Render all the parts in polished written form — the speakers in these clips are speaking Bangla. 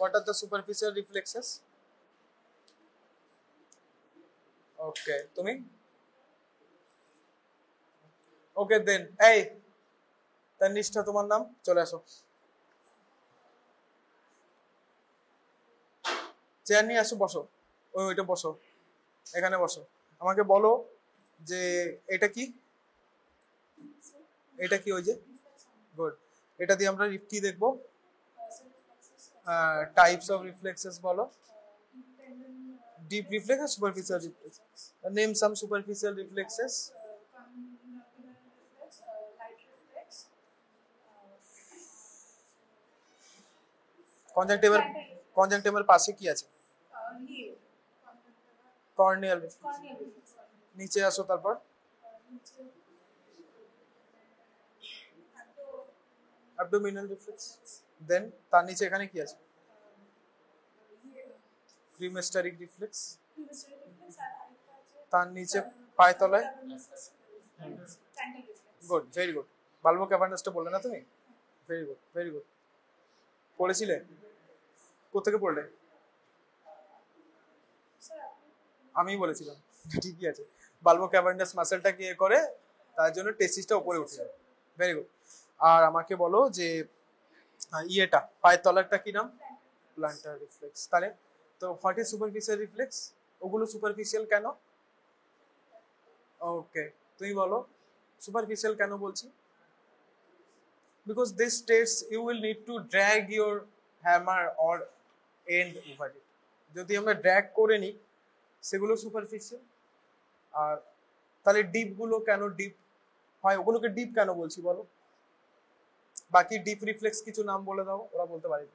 What are the superficial reflexes? Okay, তুমি? Okay then, এই তানিষ্ঠা তোমার নাম, চলে আসো। চেয়ার নিয়ে আসো, বসো। ওইটা বসো, এখানে বসো। আমাকে বলো যে এটা কি, এটা কি? ওই যে গুড। এটা দিয়ে আমরা কি দেখবো? টাইপস অফ রিফ্লেক্সেস বলো। Deep reflex or superficial reflex? Name some superficial reflexes. Conjunctival পাশে কি আছে? Corneal reflex. নিচে আসো, তারপর অ্যাবডোমিনাল রিফ্লেক্স। দেন তার নিচে এখানে কি আছে? Cremasteric reflex. তার নিচে পায়ের তলায়। Good, very good. বালবো ক্যাভার্নাসটা বললে না তুমি? Very good, very good. পড়েছিলে? কোথেকে পড়লে? আমি বলেছিলাম, ঠিকই আছে। বালবো ক্যাভার্নাস মাসেলটা কি করে, তার জন্য টেস্টিসটা উপরে উঠে যাবে। Very good. আর আমাকে বলো যে ইয়েটা পায়ের তলারটা কি নাম? Plantar reflex. তাহলে তো হোয়াট ইজ সুপারফিশিয়াল রিফ্লেক্স? ওগুলো সুপারফিশিয়াল কেন? ওকে, তুমি বলো সুপারফিশিয়াল কেন বলছি? Because this states you will need to drag your hammer or end over it. যদি আমরা ড্র্যাগ করে নিই সেগুলো সুপারফিশিয়াল। আর তাহলে ডিপ গুলো কেন ডিপ হয়? ওগুলোকে ডিপ কেন বলছি বলো? বাকি ডিপ রিফ্লেক্স কিছু নাম বলে দাও, ওরা বলতে পারে।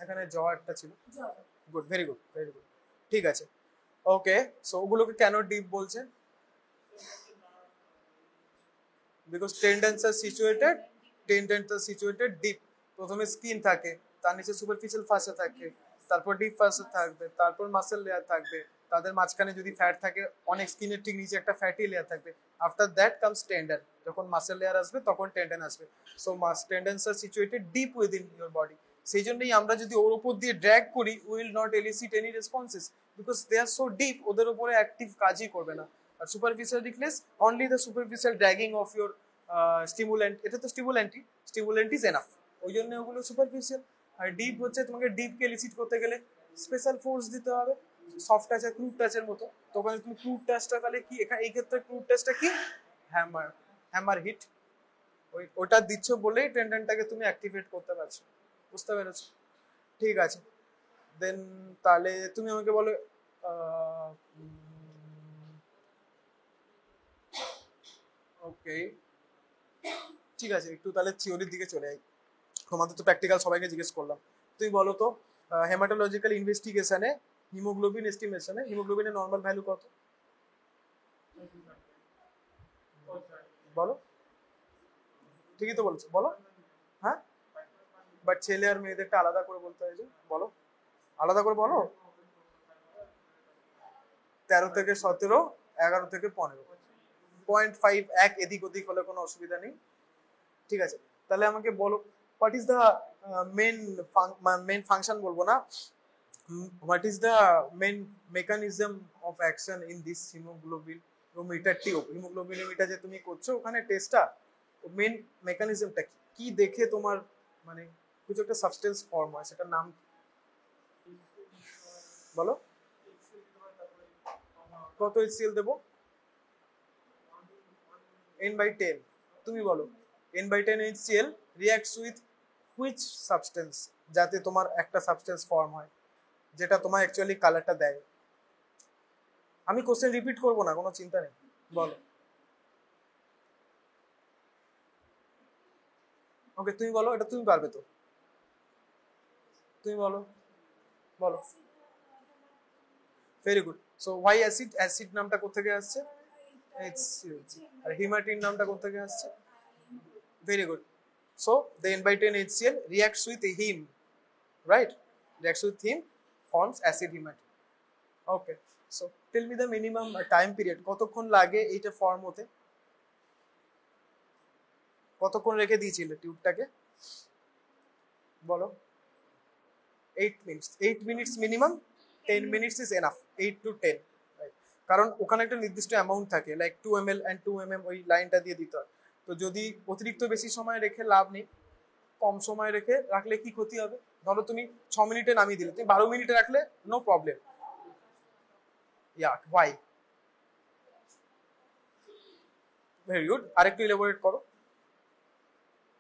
এখানে জ একটা ছিল। Good, very good, very good. ঠিক আছে, ওকে। সো ওগুলোকে কেন ডিপ বলছে? Because tendons are situated deep. প্রথমে স্কিন থাকে, তার নিচে সুপারফিশিয়াল ফাসা থাকে, তারপর ডিপ ফাসা থাকবে, তারপর মাসেল লেয়ার থাকবে, তাদের মাঝখানে যদি ফ্যাট থাকে, অনেক স্কিনের ঠিক নিচে একটা ফ্যাটি লেয়ার থাকবে। After that comes tendon. যখন মাসেল লেয়ার আসবে তখন টেন্ডন আসবে। So tendons are situated deep within your body. সেই জন্যই আমরা যদি ওর উপর দিয়ে ড্র্যাগ করি, will not elicit any responses, because they are so deep, ওদের উপরে অ্যাক্টিভ কাজই করবে না। আর superficial reflex only the superficial dragging of your stimulant. এটা তো স্টিমুল্যান্ট ইজ এনাফ, ওই জন্য ওগুলো সুপারফিশিয়াল। আর ডিপ হচ্ছে তোমাকে ডিপকে এলিসিট করতে গেলে স্পেশাল ফোর্স দিতে হবে, সফট টাচ আর ক্রুড টাচের মতো। তখন তুমি ক্রুড টাচটা তাহলে কি, এখানে এই ক্ষেত্রে ক্রুড টাচটা কি? Hammer hit. ওটা দিচ্ছ বলেই টেন্ডনটাকে তুমি অ্যাক্টিভেট করতে পারছো। বুঝতে পেরেছো? ঠিক আছে, দেন তাহলে তুমি আমাকে বলো ওকে, ঠিক আছে, একটু তাহলে থিওরির দিকে চলে যাই। তোমাদের তো প্র্যাকটিক্যাল সবাইকে জিজ্ঞেস করলাম। তুমি বলো তো হেমাটোলজিক্যাল ইনভেস্টিগেশনে হিমোগ্লোবিন এস্টিমেশনে হিমোগ্লোবিনের নর্মাল ভ্যালু কত? বলো। ঠিকই তো বলছো, বলো। হ্যাঁ, বাট ছেলে আর মেয়েদেরটা আলাদা করে বলতে হয় যে, বলো, আলাদা করে বলো। 13 থেকে 17, 11 থেকে 15, 0.5 এক এদিক ওদিক হলে কোনো অসুবিধা নেই। ঠিক আছে, তাহলে আমাকে বলো what is the main function বলবো না, what is the main mechanism of action in this haemoglobin মিটারটি? হিমোগ্লোবিন মিটার যে তুমি করছো ওখানে টেস্টটা, মেন মেকানিজমটা কি দেখে তোমার মানে কিছু একটা সাবস্টেন্স ফর্ম হয়, সেটার নাম বলো। কত HCl দেবো? n/10। তুমি বলো n/10 HCl reacts with which substance, যাতে তোমার একটা সাবস্টেন্স ফর্ম হয় যেটা তোমার অ্যাকচুয়ালি কালারটা দেয়। আমি কোশ্চেন রিপিট করবো না, কোনো চিন্তা নেই, বলো। ওকে, তুমি বলো, এটা তুমি পারবে তো, তুমি বলো, বলো। Very good. So why acid, acid নামটা কোথেকে আসছে? HCl। আর হিমাটিন নামটা কোথেকে আসছে? Very good. So the n/10 HCl reacts with heme, right? reacts with heme forms acid hematite. Okay, so tell me the minimum time period, কতক্ষণ লাগে এইটা ফর্ম হতে? কতক্ষণ রেখে দিয়েছিলে টিউবটাকে বলো? 8 minutes. 8 minutes minimum, 10 minutes is enough. 8 to 10, right? কারণ ওখানে একটা নির্দিষ্ট অ্যামাউন্ট থাকে, লাইক 2 ml and 2 mm, ওই লাইনটা দিয়ে দিতে হয়। তো যদি অতিরিক্ত বেশি সময় রেখে লাভ নেই, কম সময় রেখে রাখলে কি ক্ষতি হবে? ধরো তুমি 6 মিনিটে নামিয়ে দিলে, তুমি 12 মিনিটে রাখলে নো প্রবলেম। ইয়া, ওয়াই? ভেরি গুড, আরেকটু ইলাবোরেট করো।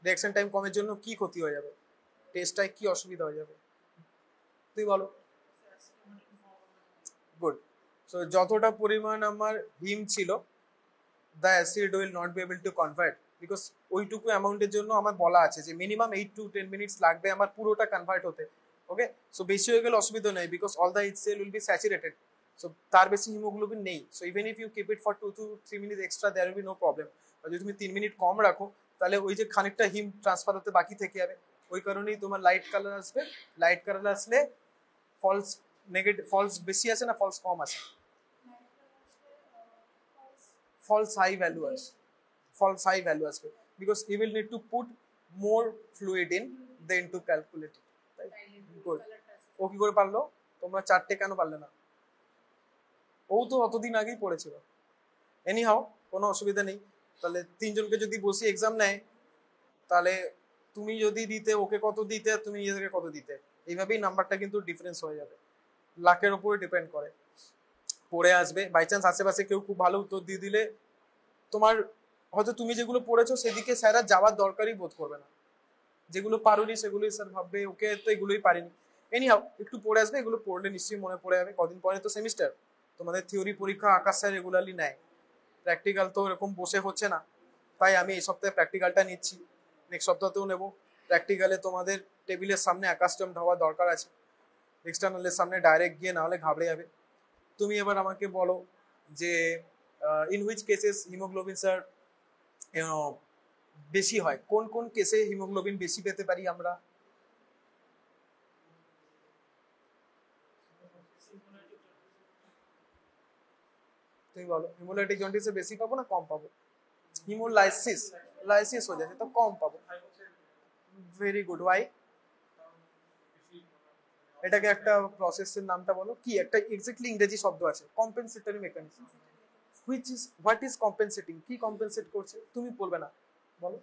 রিঅ্যাকশন টাইম কমের জন্য কি ক্ষতি হয়ে যাবে, টেস্টটায় কি অসুবিধা হয়ে যাবে তুই বলো? গুড। সো যতটা পরিমাণ আমার হিম ছিল, the acid will not be able to convert, because ওইটুকু অ্যামাউন্টের জন্য আমার বলা আছে যে মিনিমাম 8 to 10 মিনিটস লাগবে আমার পুরোটা কনভার্ট হতে। ওকে, সো বেশি হয়ে গেলে অসুবিধা নেই, because all the H cell will be saturated, so তার বেশি হিমোগ্লোবিন নেই। So even if you keep it for 2 to 3 minute extra, there will be no problem. আর যদি তুমি 3 মিনিট কম রাখো, তাহলে ওই যে খানিকটা হিম ট্রান্সফার হতে বাকি থেকে যাবে, ওই কারণেই তোমার লাইট কালার আসবে। লাইট কালার আসলে ফলস নেগেটিভ, ফলস বেশি আছে না ফলস কম আছে? ফলস হাই ভ্যালু আছে, ফলস হাই ভ্যালু আসবে, because you will need to put more fluid in then to calculate it. Good. ও কি করে পারলো? তোমরা 4টে কেন পারলে না? ও তো অতদিন আগেই পড়েছিল। এনি হাও, কোনো অসুবিধা নেই। তাহলে 3 জনকে যদি বসি এক্সাম নেয়, তাহলে তুমি যদি দিতে ওকে কত দিতে, তুমি নিজেদেরকে কত দিতে, এইভাবেই নাম্বারটা কিন্তু ডিফারেন্স হয়ে যাবে। লাকের উপরে ডিপেন্ড করে। পড়ে আসবে, বাই চান্স আশেপাশে কেউ খুব ভালো উত্তর দিয়ে দিলে, তোমার হয়তো তুমি যেগুলো পড়েছো সেদিকে স্যার যাওয়ার দরকারই বোধ করবে না। যেগুলো পারোনি সেগুলোই স্যার ভাববে ওকে তো এগুলোই পারিনি। এনি হাও, একটু পড়ে আসবে, এগুলো পড়লে নিশ্চয়ই মনে পড়ে যাবে। কদিন পরে তো সেমিস্টার, তোমাদের থিওরি পরীক্ষা আকাশ স্যার রেগুলারলি নেয়, প্র্যাকটিক্যাল তো এরকম বসে হচ্ছে না, তাই আমি এই সপ্তাহে প্র্যাকটিক্যালটা নিচ্ছি, নেক্সট সপ্তাহতেও নেবো। প্র্যাকটিক্যালে তোমাদের টেবিলের সামনে অ্যাকাস্টমড হওয়া দরকার আছে, এক্সটার্নালের সামনে ডাইরেক্ট গিয়ে না হলে ঘাবড়ে যাবে। তুমি এবার আমাকে বলো যে in which cases haemoglobin sir বেশি হয়, কোন কোন কেসে হিমোগ্লোবিন বেশি পেতে পারি আমরা? তুমি বলো, হিমোলাইটিক জন্ডিসে বেশি পাবো না কম পাবো? হিমোলাইসিস, লাইসিস হয়ে যাচ্ছে তো কম পাবো। Very good, why? এটাকে একটা প্রসেসের নামটা বলো, কি একটা এক্স্যাক্টলি ইংরেজি শব্দ আছে, compensatory mechanism. Which is, what is compensating, কি কম্পেনসেট করছে তুমি বলবে না, বলো?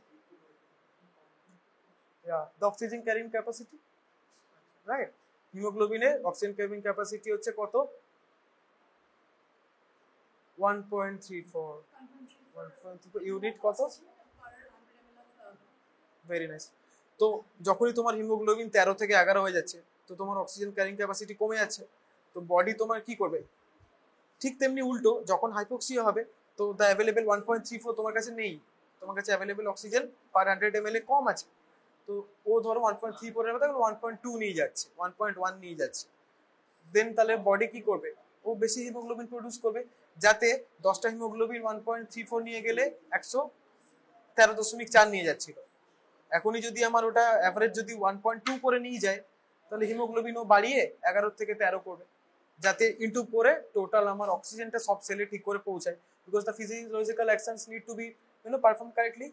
The oxygen carrying capacity, right? হিমোগ্লোবিনের অক্সিজেন ক্যারিং ক্যাপাসিটি হচ্ছে কত? 1.34 ইউনিট কত? Very nice. তো যখনই তোমার হিমোগ্লোবিন 13 থেকে 11 হয়ে যাচ্ছে, তো তোমার অক্সিজেন ক্যারিং ক্যাপাসিটি কমে যাচ্ছে, তো বডি তোমার কি করবে? ঠিক তেমনি উল্টো, যখন হাইপোক্সিয়া হবে, তো দ্য অ্যাভেলেবেল 1.34 তোমার কাছে নেই, তোমার কাছে অ্যাভেলেবেল অক্সিজেন পার 100 ml কম আছে, তো ও ধরো 1.34 এর মধ্যে 1.2 নিয়ে যাচ্ছে, 1.1 নিয়ে যাচ্ছে। দেন তাহলে বডি কি করবে? ও বেশি হিমোগ্লোবিন প্রডিউস করবে, যাতে 10টা হিমোগ্লোবিন 1.34 নিয়ে গেলে 113.4 নিয়ে যাচ্ছিল, এখনই যদি আমার ওটা অ্যাভারেজ যদি 1.2 করে নিয়ে যায়, তাহলে হিমোগ্লোবিনও বাড়িয়ে 11 থেকে 13 করবে, যাতে ইনটু করে টোটাল আমার অক্সিজেনটা সব সেলে ঠিক করে পৌঁছায়, because the physiological actions need to B perform correctly.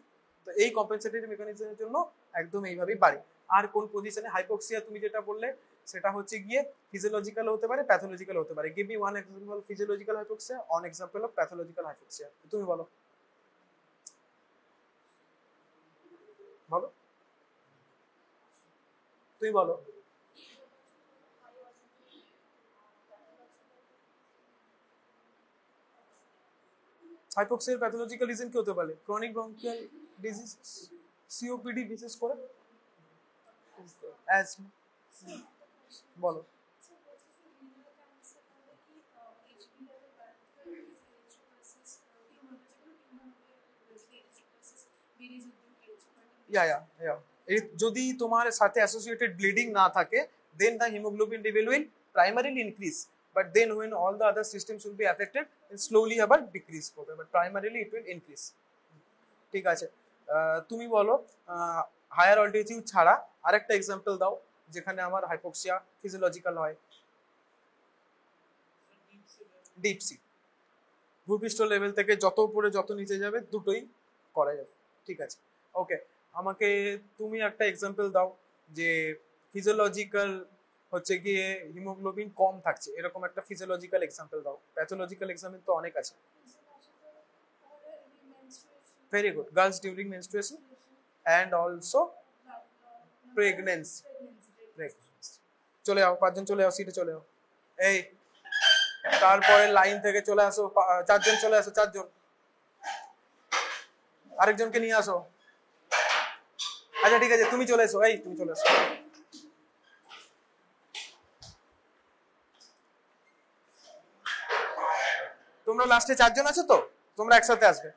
তো এই কম্পেনসেটরি মেকানিজমের জন্য একদম এইভাবেই বাড়ে। আর কোন পজিশনে হাইপোক্সিয়া তুমি যেটা বললে, সেটা হচ্ছে গিয়ে ফিজিওলজিক্যাল হতে পারে, প্যাথোলজিক্যাল হতে পারে। Give me one example physiological hypoxia, on example of pathological hypoxia, তুমি বলো, বলো, তুমি বলো। হাইপোক্সিয়ার প্যাথোলজিক্যাল রিজন কি হতে পারে? ক্রনিক ব্রঙ্কিয়াল ডিজিজ, সিওপিডি বিশেষ করে, অ্যাজমা, বলো। যদি তোমার সাথে অ্যাসোসিয়েটেড ব্লিডিং না থাকে, then the haemoglobin level will primarily increase, but then when all the other systems will be affected, slowly আবার ডিক্রিজ করবে, but primarily it will increase. ঠিক আছে, তুমি বলো হায়ার অল্টিটিউড ছাড়া আরেকটা এক্সাম্পল দাও, যেখানে আমার হাইপোক্সিয়া ফিজিওলজিক্যাল হয়। ডিপ সি, ভূপৃষ্ঠ লেভেল থেকে যত উপরে যত নিচে যাবে দুটোই করা যাবে। ঠিক আছে, ওকে। আমাকে তুমি একটা এক্সাম্পল দাও যে ফিজিওলজিক্যাল হচ্ছে গিয়ে হিমোগ্লোবিন কম থাকছে, এরকম একটা ফিজিওলজিক্যাল এক্সাম্পল দাও। প্যাথোলজিক্যাল এক্সাম্পল তো অনেক আছে। Very good, girls during menstruation and also pregnancy. চলে যাও, 5 জন চলে যাও, সিটে চলে যাও। এই তারপরে লাইন থেকে চলে আসো, 4 জন চলে আসো, 4 জন। আরেকজনকে নিয়ে আসো। আচ্ছা ঠিক আছে, তুমি চলে এসো, এই তুমি চলে এসো। তোমরা লাস্টে 4 জন আছো তো, তোমরা একসাথে আসবে।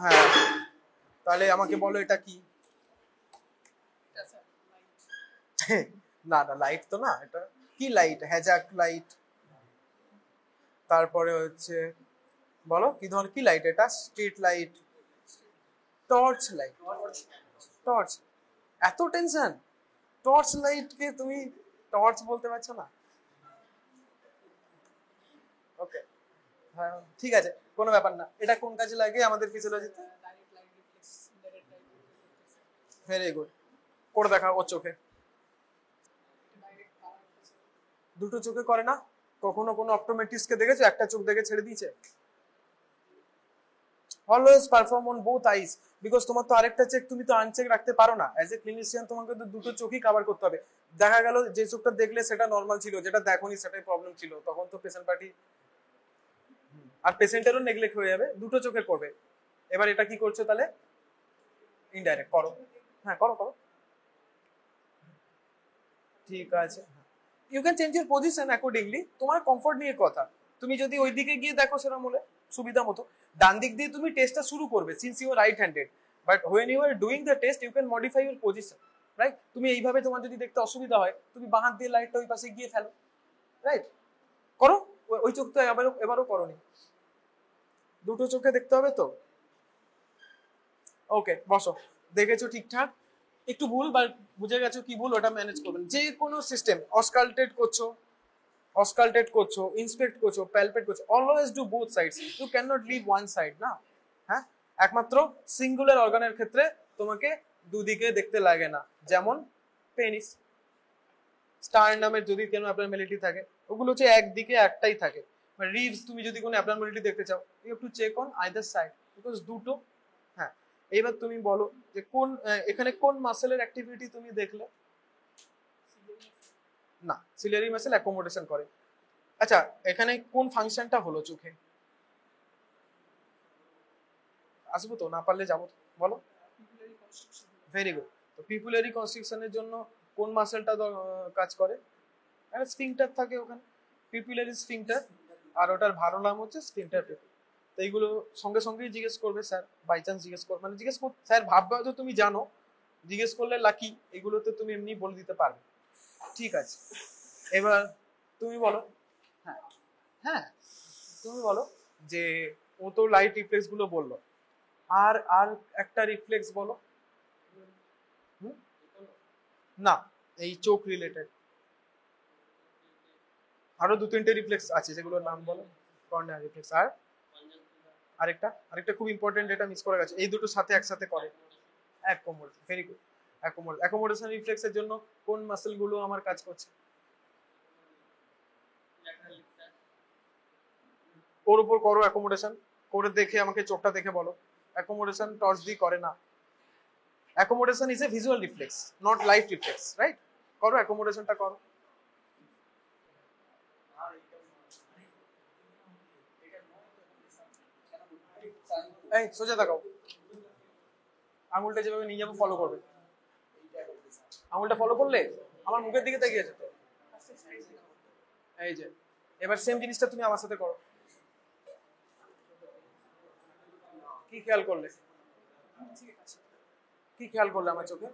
হ্যাঁ, তাহলে আমাকে বলো এটা কি? না না, লাইট তো না, এটা কি লাইট? হ্যাজাক লাইট। তারপরে হচ্ছে বলো কি ধরনের, কি লাইট এটা? Street light, torch light. Torch, এত টেনশন? টর্চ লাইট কে তুমি টর্চ বলতে পারছো না? ওকে, হ্যাঁ ঠিক আছে, কোনো ব্যাপার না। এটা কোন কাজে লাগে আমাদের ফিজিওলজিতে? ভেরি গুড, করে দেখা ওর চোখে। দুটো চোখে করে না? কখনো কোনো অপটোমেট্রিস্টকে দেখেছো একটা চোখ দেখে ছেড়ে দিয়েছে? Always perform on both eyes, because তোমার তো আরেকটা চেক তুমি তো আনচেক রাখতে পারো না। অ্যাজ এ ক্লিনিশিয়ান তোমাকে তো দুটো চোখই কভার করতে হবে। দেখা গেল যে চোখটা দেখলে সেটা নর্মাল ছিল, যেটা দেখোনি সেটাই প্রবলেম ছিল, তখন তো পেশেন্ট পার্টি আর পেশেন্টেরও নেগলেক্ট হয়ে যাবে। দুটো চোখে করবে। এবার এটা কি করছো তাহলে? ইনডাইরেক্ট করো। হ্যাঁ করো করো, ঠিক আছে। You can change your position accordingly, তোমার কমফোর্ট নিয়ে কথা। তুমি যদি ওই দিকে গিয়ে দেখো সেরকম হলে সুবিধা মতো ডান দিক দিয়ে তুমি টেস্টটা শুরু করবে, since you are right handed, but when you are doing the test you can modify your position, right? তুমি এইভাবে তোমার যদি দেখতে অসুবিধা হয় তুমি বাঁ হাত দিয়ে লাইটটা ওই পাশে গিয়ে ফেলো, রাইট? করো, ওই চোখটা এবারও করোনি। দুটো চোখে দেখতে হবে তো। ওকে বসো, দেখেছো ঠিকঠাক? একটু ভুল বা বুঝে গেছো কি ভুল, ওটা ম্যানেজ করবেন। যে কোনো সিস্টেম অসকালটেট করছো, অসকালটেট করছো, ইন্সপেক্ট করছো, প্যালপেট করছো, always do both sides, you can not leave one side না। হ্যাঁ, একমাত্র সিঙ্গুলার অর্গানের ক্ষেত্রে তোমাকে দুদিকে দেখতে লাগে না, যেমন পেনিস, স্টারনামের যদি কোনো অ্যাবনর্মালিটি থাকে ওগুলো হচ্ছে একদিকে একটাই থাকে। মানে রিভস তুমি যদি কোনো অ্যাবনর্মালিটি দেখতে চাও you have to check on either side, because দুটো। হ্যাঁ, এবার তুমি বলো যে কোন এখানে কোন মাসেলের অ্যাক্টিভিটি তুমি দেখলে? না, সিলিয়ারি মাসেল অ্যাকোমোডেশন করে। আচ্ছা, এখানে কোন ফাংশনটা হলো চোখে? আসবো তো, না পারলে যাবো, বলো। Very good. তো পিপুলারি কনস্ট্রিকশনের জন্য কোন মাসেলটা কাজ করে? একটা স্ফিংটার থাকে ওখানে, পিপুলারি স্ফিংটার, আর ওটার ভালো নাম হচ্ছে স্ফিংটার পিপুল। তো এইগুলো সঙ্গে সঙ্গেই জিজ্ঞেস করবে স্যার, বাই চান্স জিজ্ঞেস করবে, মানে জিজ্ঞেস করতে স্যার ভাববে হয়তো তুমি জানো, জিজ্ঞেস করলে লাকি, এগুলোতে তুমি এমনি বলে দিতে পারবে। ঠিক আছে, এবার তুমি বলো। হ্যাঁ হ্যাঁ, তুমি বলো যে ও তো লাইট রিফ্লেক্স গুলো বললো, আর আর একটা রিফ্লেক্স বলো। না, এই চোখ রিলেটেড আরো 2-3টে রিফ্লেক্স আছে, যেগুলোর নাম বলো। কর্নিয়া রিফ্লেক্স, আর আরেকটা আরেকটা খুব ইম্পর্টেন্ট, এটা মিস করে গেছে, এই দুটোর সাথে একসাথে করে অ্যাকোমোডেশন। ভেরি গুড, অ্যাকোমোডেশন রিফ্লেক্সের জন্য কোন মাসেল গুলো আমার কাজ করছে? ওর উপর করো অ্যাকোমোডেশন, করে দেখে আমাকে চোখটা দেখে বলো। অ্যাকোমোডেশন টর্চ দিয়ে করে না, accommodation is a visual reflex, not light reflex, right? করো অ্যাকোমোডেশনটা করো। এই সোজা তাকাও, আঙুলটা যেভাবে নিয়ে যাবো ফলো করবে। আঙুলটা ফলো করলে আমার মুখের দিকে তাকিয়ে আছে তো, এই যে। এবার সেম জিনিসটা তুমি আমার সাথে করো। কি খেয়াল করলে? কি খেয়াল করলে আমার চোখে?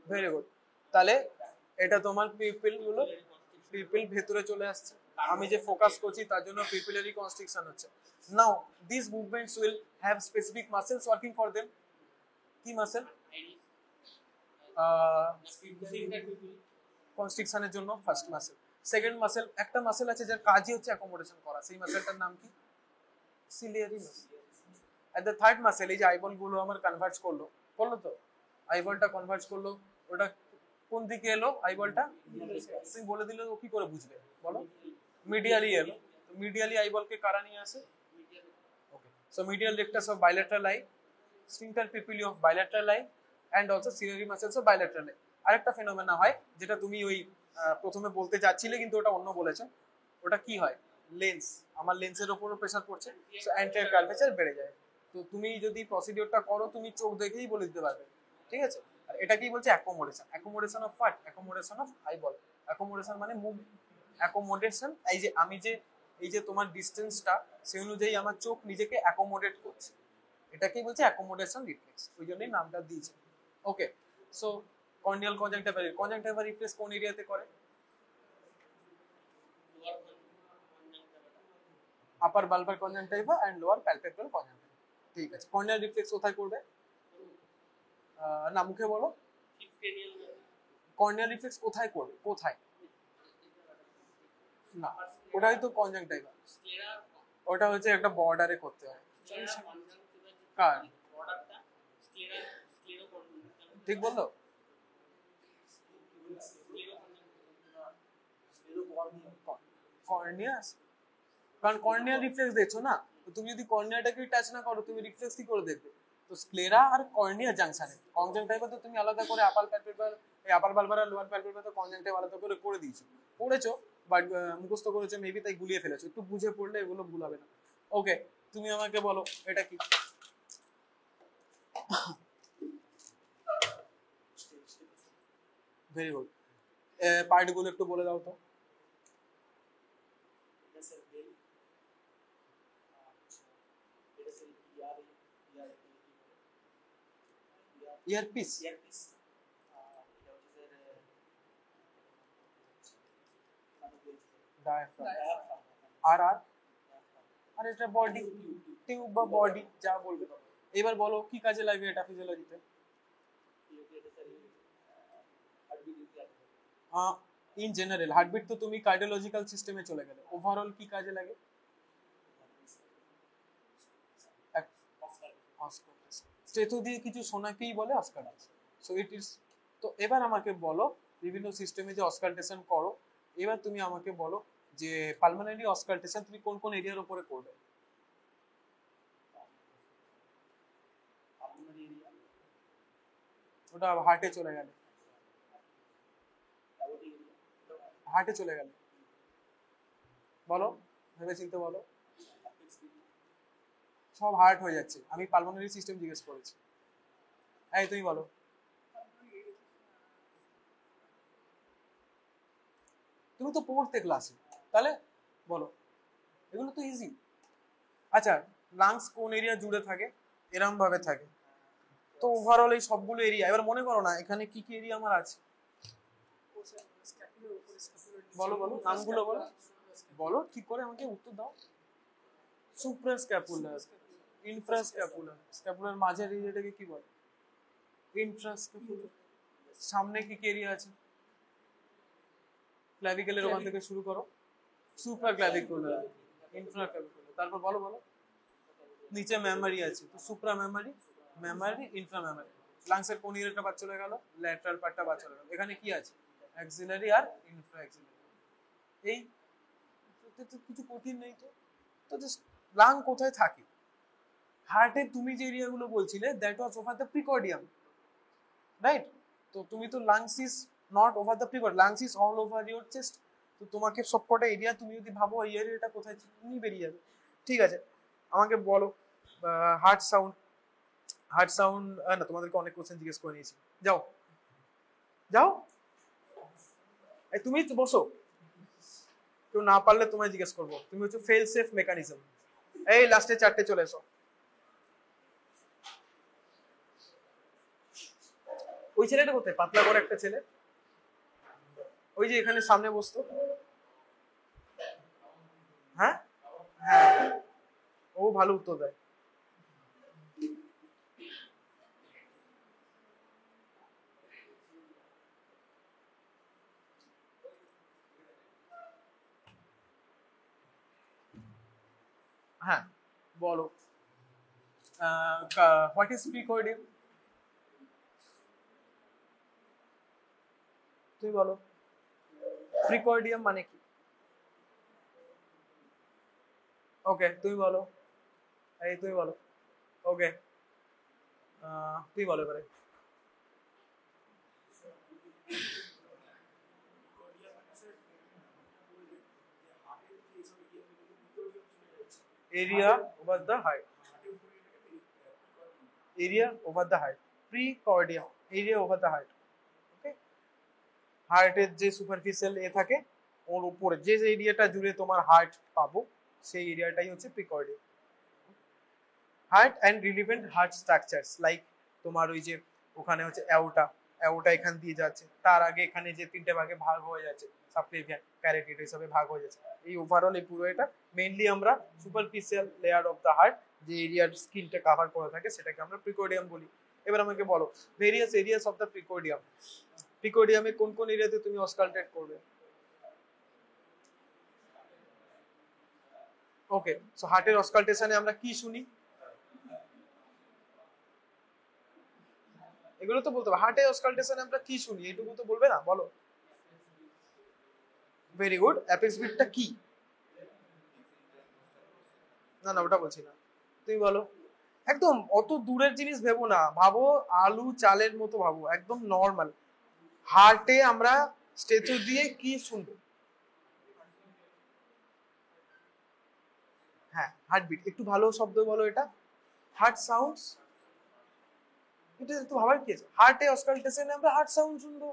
Very good. তাহলে এটা তোমার পিপিল গুলো, পিপিল ভেতরে চলে আসছে, আমি যে ফোকাস করছি তার জন্য পিপিলারি কনস্ট্রিকশন হচ্ছে। Now this movements will have specific muscles working for them. কি মাসেল? কনস্ট্রিকশনের জন্য ফার্স্ট মাসেল। সেকেন্ড মাসেল, একটা মাসেল আছে যার কাজই হচ্ছে অ্যাকোমোডেশন করা, সেই মাসেলটার নাম কি? Ciliary muscle. Are the third muscle, এই যে আইবল গুলো আমার কনভার্জ করলো, বললো তো আইবলটা কনভার্জ করলো, ওটা কোন দিকে এলো আইবলটা? তুমি বলে দিলে ও কি করে বুঝবে বলো? মিডিয়ালি এলো। মিডিয়ালি আইবলকে কারা নিয়ে আসে? Okay, so medial rectus of bilateral eye, sphincter pupillae of bilateral eye, and also ciliary muscles of bilateral eye. আরেকটা ফেনোমেনা হয় যেটা তুমি ওই প্রথমে বলতে যাচ্ছিলে কিন্তু ওটা অন্য বলেছো, ওটা কি হয়? লেন্স, আমার লেন্সের উপরও প্রেসার পড়ছে, সো অ্যান্টিয়ার কার্ভেচার বেড়ে যায়। তো তুমি যদি প্রসিডিওরটা করো তুমি চোখ দেখেই বলে দিতে পারবে, ঠিক আছে? আর এটা কি বলছে? Accommodation. Accommodation of what? Accommodation of eyeball. Accommodation মানে মুভ, অ্যাকোমোডেশন এই যে আমি যে এই যে তোমার ডিস্টেন্সটা সেই অনুযায়ী আমার চোখ নিজেকে অ্যাকোমোডেট করছে, এটাকেই বলছে অ্যাকোমোডেশন রিফ্লেক্স, ওই জন্যই নামটা দিয়েছে। Okay, so corneal conjunctiva, conjunctiva reflex কোন এরিয়াতে করে? Upper bulbar conjunctiva and lower palpebral conjunctiva. ঠিক আছে, কর্নিয়াল রিফ্লেক্স কোথায় করবে? না মুখে বলো। কর্নিয়াল রিফ্লেক্স কোথায় করবে? কোথায়? না, ওটাই তো কনজাংটিভা, ওটা হচ্ছে একটা বর্ডারে করতে হয়। কার? ঠিক বললো? কর্নিয়াস, কারণ কর্নিয়াল রিফ্লেক্স দেখছো না, তো তুমি যদি কর্নিয়াটাকে টাচ না করো তুমি রিফ্লেক্স কি করে দেখবে? তো স্ক্লেরা আর কর্নিয়া জাংশনে কনজাংটিভা তো তুমি আলাদা করে আপার প্যালপেব্রাল, এই আপার বালবার আর লোয়ার প্যালপেব্রাল তো কনজাংটিভা আলাদা করে দিয়েছো, পড়েছো বাট মুখস্থ করেছো মেবি, তাই গুলিয়ে ফেলেছো, একটু বুঝে পড়লে এগুলো ভুল হবে না। ওকে, তুমি আমাকে বলো এটা কি? ভেরি গুড, পার্টগুলো একটু বলে দাও তো। ইয়ারপিস, আর আর আর এটা বডি, টিউব বা বডি যা বলবে। এবার বলো কি কাজে লাগবে এটা ফিজিওলজিতে? ইন জেনারেল হার্টবিট তো তুমি কার্ডিওলজিক্যাল সিস্টেমে চলে গেলে, ওভারঅল কি কাজে লাগে? স্টেথো দিয়ে কিছু শোনাকেই বলে অস্কালটেশন, সো ইট ইজ। তো এবার আমাকে বলো বিভিন্ন সিস্টেমে যে অস্কালটেশন করো, এবার তুমি আমাকে বলো যে পালমোনারি অস্কালটেশন তুমি কোন কোন এরিয়ার উপরে করবে? ওটা হার্টে চলে গেলে, হার্টে চলে গেলে বলো, ভেবে চিন্তে বলো। সব হার্ট হয়ে যাচ্ছে, আমি পালমোনারি সিস্টেম জিজ্ঞেস করেছি। এই তুমি বলো। তুমি তো পড়তে ক্লাসে, তাহলে বলো, এগুলো তো ইজি। আচ্ছা, লাংস কোন এরিয়া জুড়ে থাকে? এরম ভাবে থাকে। তো ওভারঅল এই সবগুলো এরিয়া, এবার মনে করো না এখানে কি কি এরিয়া আমার আছে, বলো বলো নামগুলো বলো, বলো ঠিক করে আমাকে উত্তর দাও। সুপ্রাস্ক্যাপুলার, ইনফ্রাস্ক্যাপুলার, স্ক্যাপুলার মাঝের এরিয়াটাকে কি বলে? ইনফ্রাস্ক্যাপুলার। সামনে কি কি এরিয়া আছে? ক্ল্যাভিকেলের ওখান থেকে শুরু করো, সুপ্রাক্ল্যাভিকুলার, ইনফ্রাক্ল্যাভিকুলার, তারপর বলো বলো। নিচে মেমারি আছে, তো সুপ্রা মেমারি, মেমারি, ইনফ্রা মেমারি। লাংসের কোন এরিয়াটা বাদ চলে গেল? ল্যাটারাল পার্টটা বাদ চলে গেল। এখানে কি আছে? অ্যাক্সিলারি আর ইনফ্রা অ্যাক্সিলারি। এই তো কিছু কঠিন নেই তো। তো জাস্ট লাং কোথায় থাকে? হার্টে তুমি যে এরিয়াগুলো বলছিলে that was over the precordium, right? তো তুমি তো lungs is not over the precord, lungs is all over your chest. তো তোমাকে সবকটা এরিয়া তুমি যদি ভাবো এই এরিয়াটা কোথায়, তুমি বেরিয়ে যাবে। ঠিক আছে, আমাকে বলো হার্ট সাউন্ড, হার্ট সাউন্ড না, তোমাদেরকে অনেক কোশ্চেন জিজ্ঞেস করে নিয়েছি, যাও যাও, এই তুমি তো বসো, কেউ না পারলে তোমায় জিজ্ঞেস করবো, তুমি হচ্ছে ফেল সেফ মেকানিজম। এই লাস্টে চারটে চলে এসো। ওই ছেলেটা কোথায়? পাতলা করে একটা ছেলে, ওই যে এখানে সামনে বসতো। হ্যাঁ হ্যাঁ, ও ভালো উত্তর দেয়। হ্যাঁ বলো হোয়াট ইজ প্রিকর্ডিয়াম, তুমি বলো প্রিকর্ডিয়াম মানে কি? ওকে তুমি বলো, এই তুমি বলো। ওকে তুই বলো এবারে। Area over the height, area over the height, precordium, area over the height. Okay, হার্টের যে সুপারফিশিয়াল এ থাকে ওর উপরে যে যে এরিয়াটা জুড়ে তোমার হার্ট পাবো সেই এরিয়াটাই হচ্ছে প্রিকর্ডিয়াম। Heart and relevant heart structures like তোমার ওই যে ওখানে হচ্ছে অ্যাওটা, অ্যাওটা এখান দিয়ে যাচ্ছে, তার আগে এখানে যে তিনটে ভাগে ভাগ হয়ে যাচ্ছে সাবক্লেভিয়ান ক্যারোটিড হিসাবে ভাগ হয়ে যাচ্ছে। এই ওভারঅল এই পুরো এটা মেইনলি আমরা superficial layer of the heart যে এরিয়ার স্কিনটা কভার করে থাকে সেটাকে আমরা প্রিকর্ডিয়াম বলি। এবার আমাকে বলো ভেরিয়াস এরিয়াস অফ দ্য প্রিকর্ডিয়াম, প্রিকর্ডিয়ামে কোন কোন এরিয়াতে তুমি অস্কালটেট করবে? ওকে, সো হার্টের অস্কালটেশনে আমরা কি শুনি? এগুলো তো বলতে হবে, হার্টে অস্কালটেশনে আমরা কি শুনি এইটুকু তো বলবে না, বলো। ভেরি গুড, অ্যাপেক্স বিটটা কি? না না ওটা বলছি না, তুমি বলো। একদম অত দূরের জিনিস ভেবো না, ভাবো আলু চালের মতো ভাবো, একদম নর্মাল। হার্টে আমরা স্টেথো দিয়ে কি শুনবো? হ্যাঁ হার্টবিট, একটু ভালো শব্দ বলো এটা। হার্ট সাউন্ডস, এটা একটু ভাবার কি আছে, হার্টে অস্কালটেশনে আমরা হার্ট সাউন্ড শুনবো।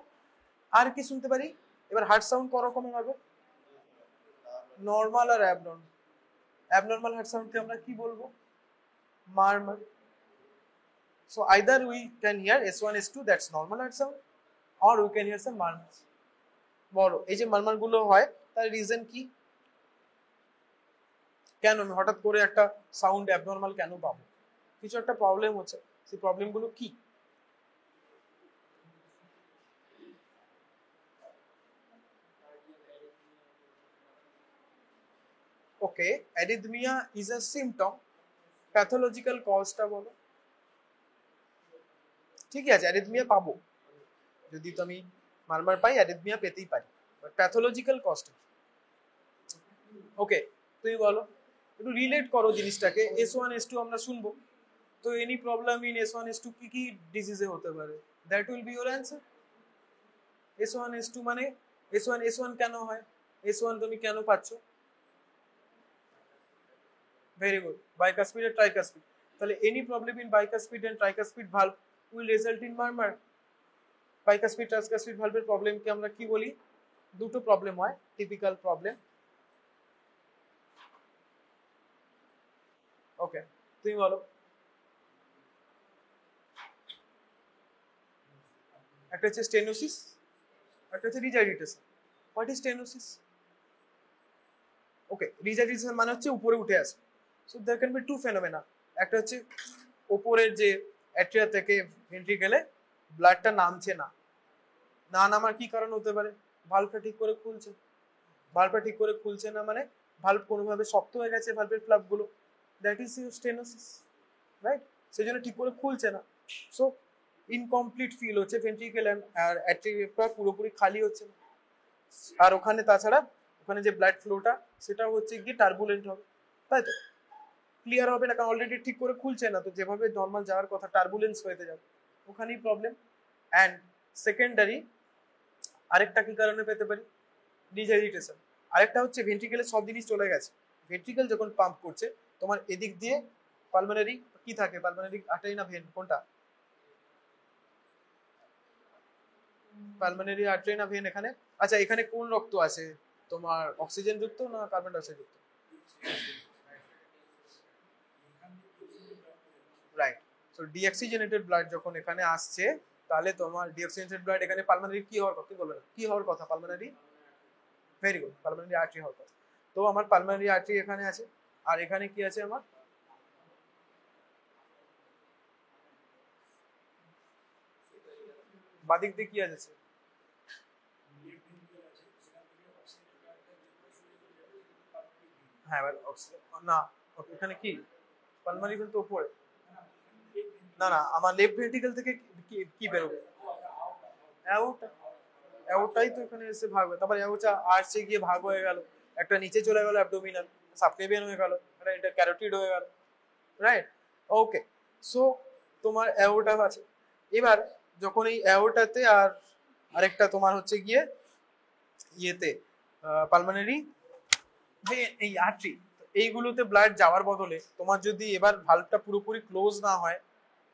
আর কি শুনতে পারি? এবার হার্ট সাউন্ড ক রকমের হবে? নর্মাল আর অ্যাবনর্মাল। অ্যাবনর্মাল হার্ট সাউন্ডকে আমরা কি বলবো? মারমার। So either we can hear S1 S2 that's normal heart sound or we can hear some murmurs. বড় এই যে মারমার গুলো হয় তার রিজন কি? কেন আমি হঠাৎ করে একটা সাউন্ড অ্যাবনর্মাল কেন পাবো? কিছু একটা প্রবলেম হচ্ছে, সেই প্রবলেম গুলো কি? Okay, arrhythmia is a symptom, pathological কজটা বলো। ঠিকই আছে, অ্যারিথমিয়া পাবো, যদি তো আমি মারমার পাই অ্যারিথমিয়া পেতেই পারি, বাট প্যাথোলজিক্যাল কজটা। ওকে তুমি বলো, একটু রিলেট করো জিনিসটাকে। S1 S2 আমরা শুনবো, তো any problem in S1 S2 কি কি ডিজিজে হতে পারে, that will be your answer. S1 S2 মানে S1 S1 কেন হয়, S1 তুমি কেন পাচ্ছ? ভেরি গুড, bicuspid আর tricuspid, তাহলে any problem in bicuspid and tricuspid valve will result in murmur। bicuspid tricuspid valve এর প্রবলেমকে আমরা কি বলি? দুটো প্রবলেম হয়, টিপিক্যাল প্রবলেম। ওকে তুমি বলো। একটা হচ্ছে স্টেনোসিস, একটা হচ্ছে regurgitation. What is stenosis? Okay, regurgitation মানে হচ্ছে উপরে উঠে আসে। So there can be two phenomena, একটা হচ্ছে উপরের যে অ্যাট্রিয়া থেকে ভেন্ট্রিকেলে ব্লাডটা নামছে না, না নামার কি কারণ হতে পারে? ভালভটা ঠিক করে খুলছে, ভালভটা ঠিক করে খুলছে না মানে ভালভ কোনোভাবে শক্ত হয়ে গেছে, ভালভের ফ্লাপ গুলো, দ্যাট ইজ স্টেনোসিস, রাইট? সেই জন্য ঠিক করে খুলছে না, সো ইনকমপ্লিট ফিল হচ্ছে, ভেন্ট্রিকেল আর অ্যাট্রিয়া পুরোপুরি খালি হচ্ছে না। আর ওখানে তাছাড়া ওখানে যে ব্লাড ফ্লোটা সেটা হচ্ছে গিয়ে টার্বুলেন্ট হবে, তাই তো? ক্লিয়ার হবে না, কারণ অলরেডি ঠিক করে খুলছে না, তো যেভাবে নর্মাল যাওয়ার কথা টার্বুলেন্স হয়ে যাবে, ওখানেই প্রবলেম। অ্যান্ড সেকেন্ডারি আরেকটা কি কারণে পেতে পারি? ডিজাইরিটেশন। আরেকটা হচ্ছে ভেন্ট্রিকেলে সব জিনিস চলে গেছে, ভেন্ট্রিকেল যখন পাম্প করছে তোমার এদিক দিয়ে পালমোনারি কি থাকে, পালমোনারি আর্টারি না ভেন, কোনটা? পালমোনারি আর্টারি না ভেন এখানে? আচ্ছা এখানে কোন রক্ত আছে তোমার, অক্সিজেন যুক্ত না কার্বন ডাইঅক্সাইড যুক্ত? রাইট, সো ডিঅক্সিজেনেটেড ব্লাড যখন এখানে আসছে তাহলে তোমার ডিঅক্সিজেনেটেড ব্লাড এখানে পালমোনারি কি হওয়ার কথা, বলো কি হওয়ার কথা? Pulmonary, very good, pulmonary artery হওয়ার কথা। তো আমার পালমোনারি আর্টারি এখানে আছে, আর এখানে কি আছে আমার? বাদিক দিয়ে কি আছে? হ্যাঁ এবার না, ওকে, এখানে কি পালমারি ভেন তো উপরে, না না আমার লেফট ভেন্ট্রিকল থেকে কি কি বেরোবে, অ্যাওটা, অ্যাওটাই তো এখানে এসে ভাগ হয়, তারপর অ্যাওটা আর্চে গিয়ে ভাগ হয়ে গেল, একটা নিচে চলে গেল অ্যাবডোমিনাল, সাবক্লেভিয়ান হয়ে গেল, এটা ইন্টারক্যারোটিড হয়ে গেল, রাইট? ওকে, সো তোমার অ্যাওটা আছে। এবার যখন এই অ্যাওটাতে আর আরেকটা তোমার হচ্ছে গিয়ে ইয়েতে পালমানারি এই আর্টারি, এইগুলোতে ব্লাড যাওয়ার বদলে তোমার যদি এবার ভালভটা পুরোপুরি ক্লোজ না হয়,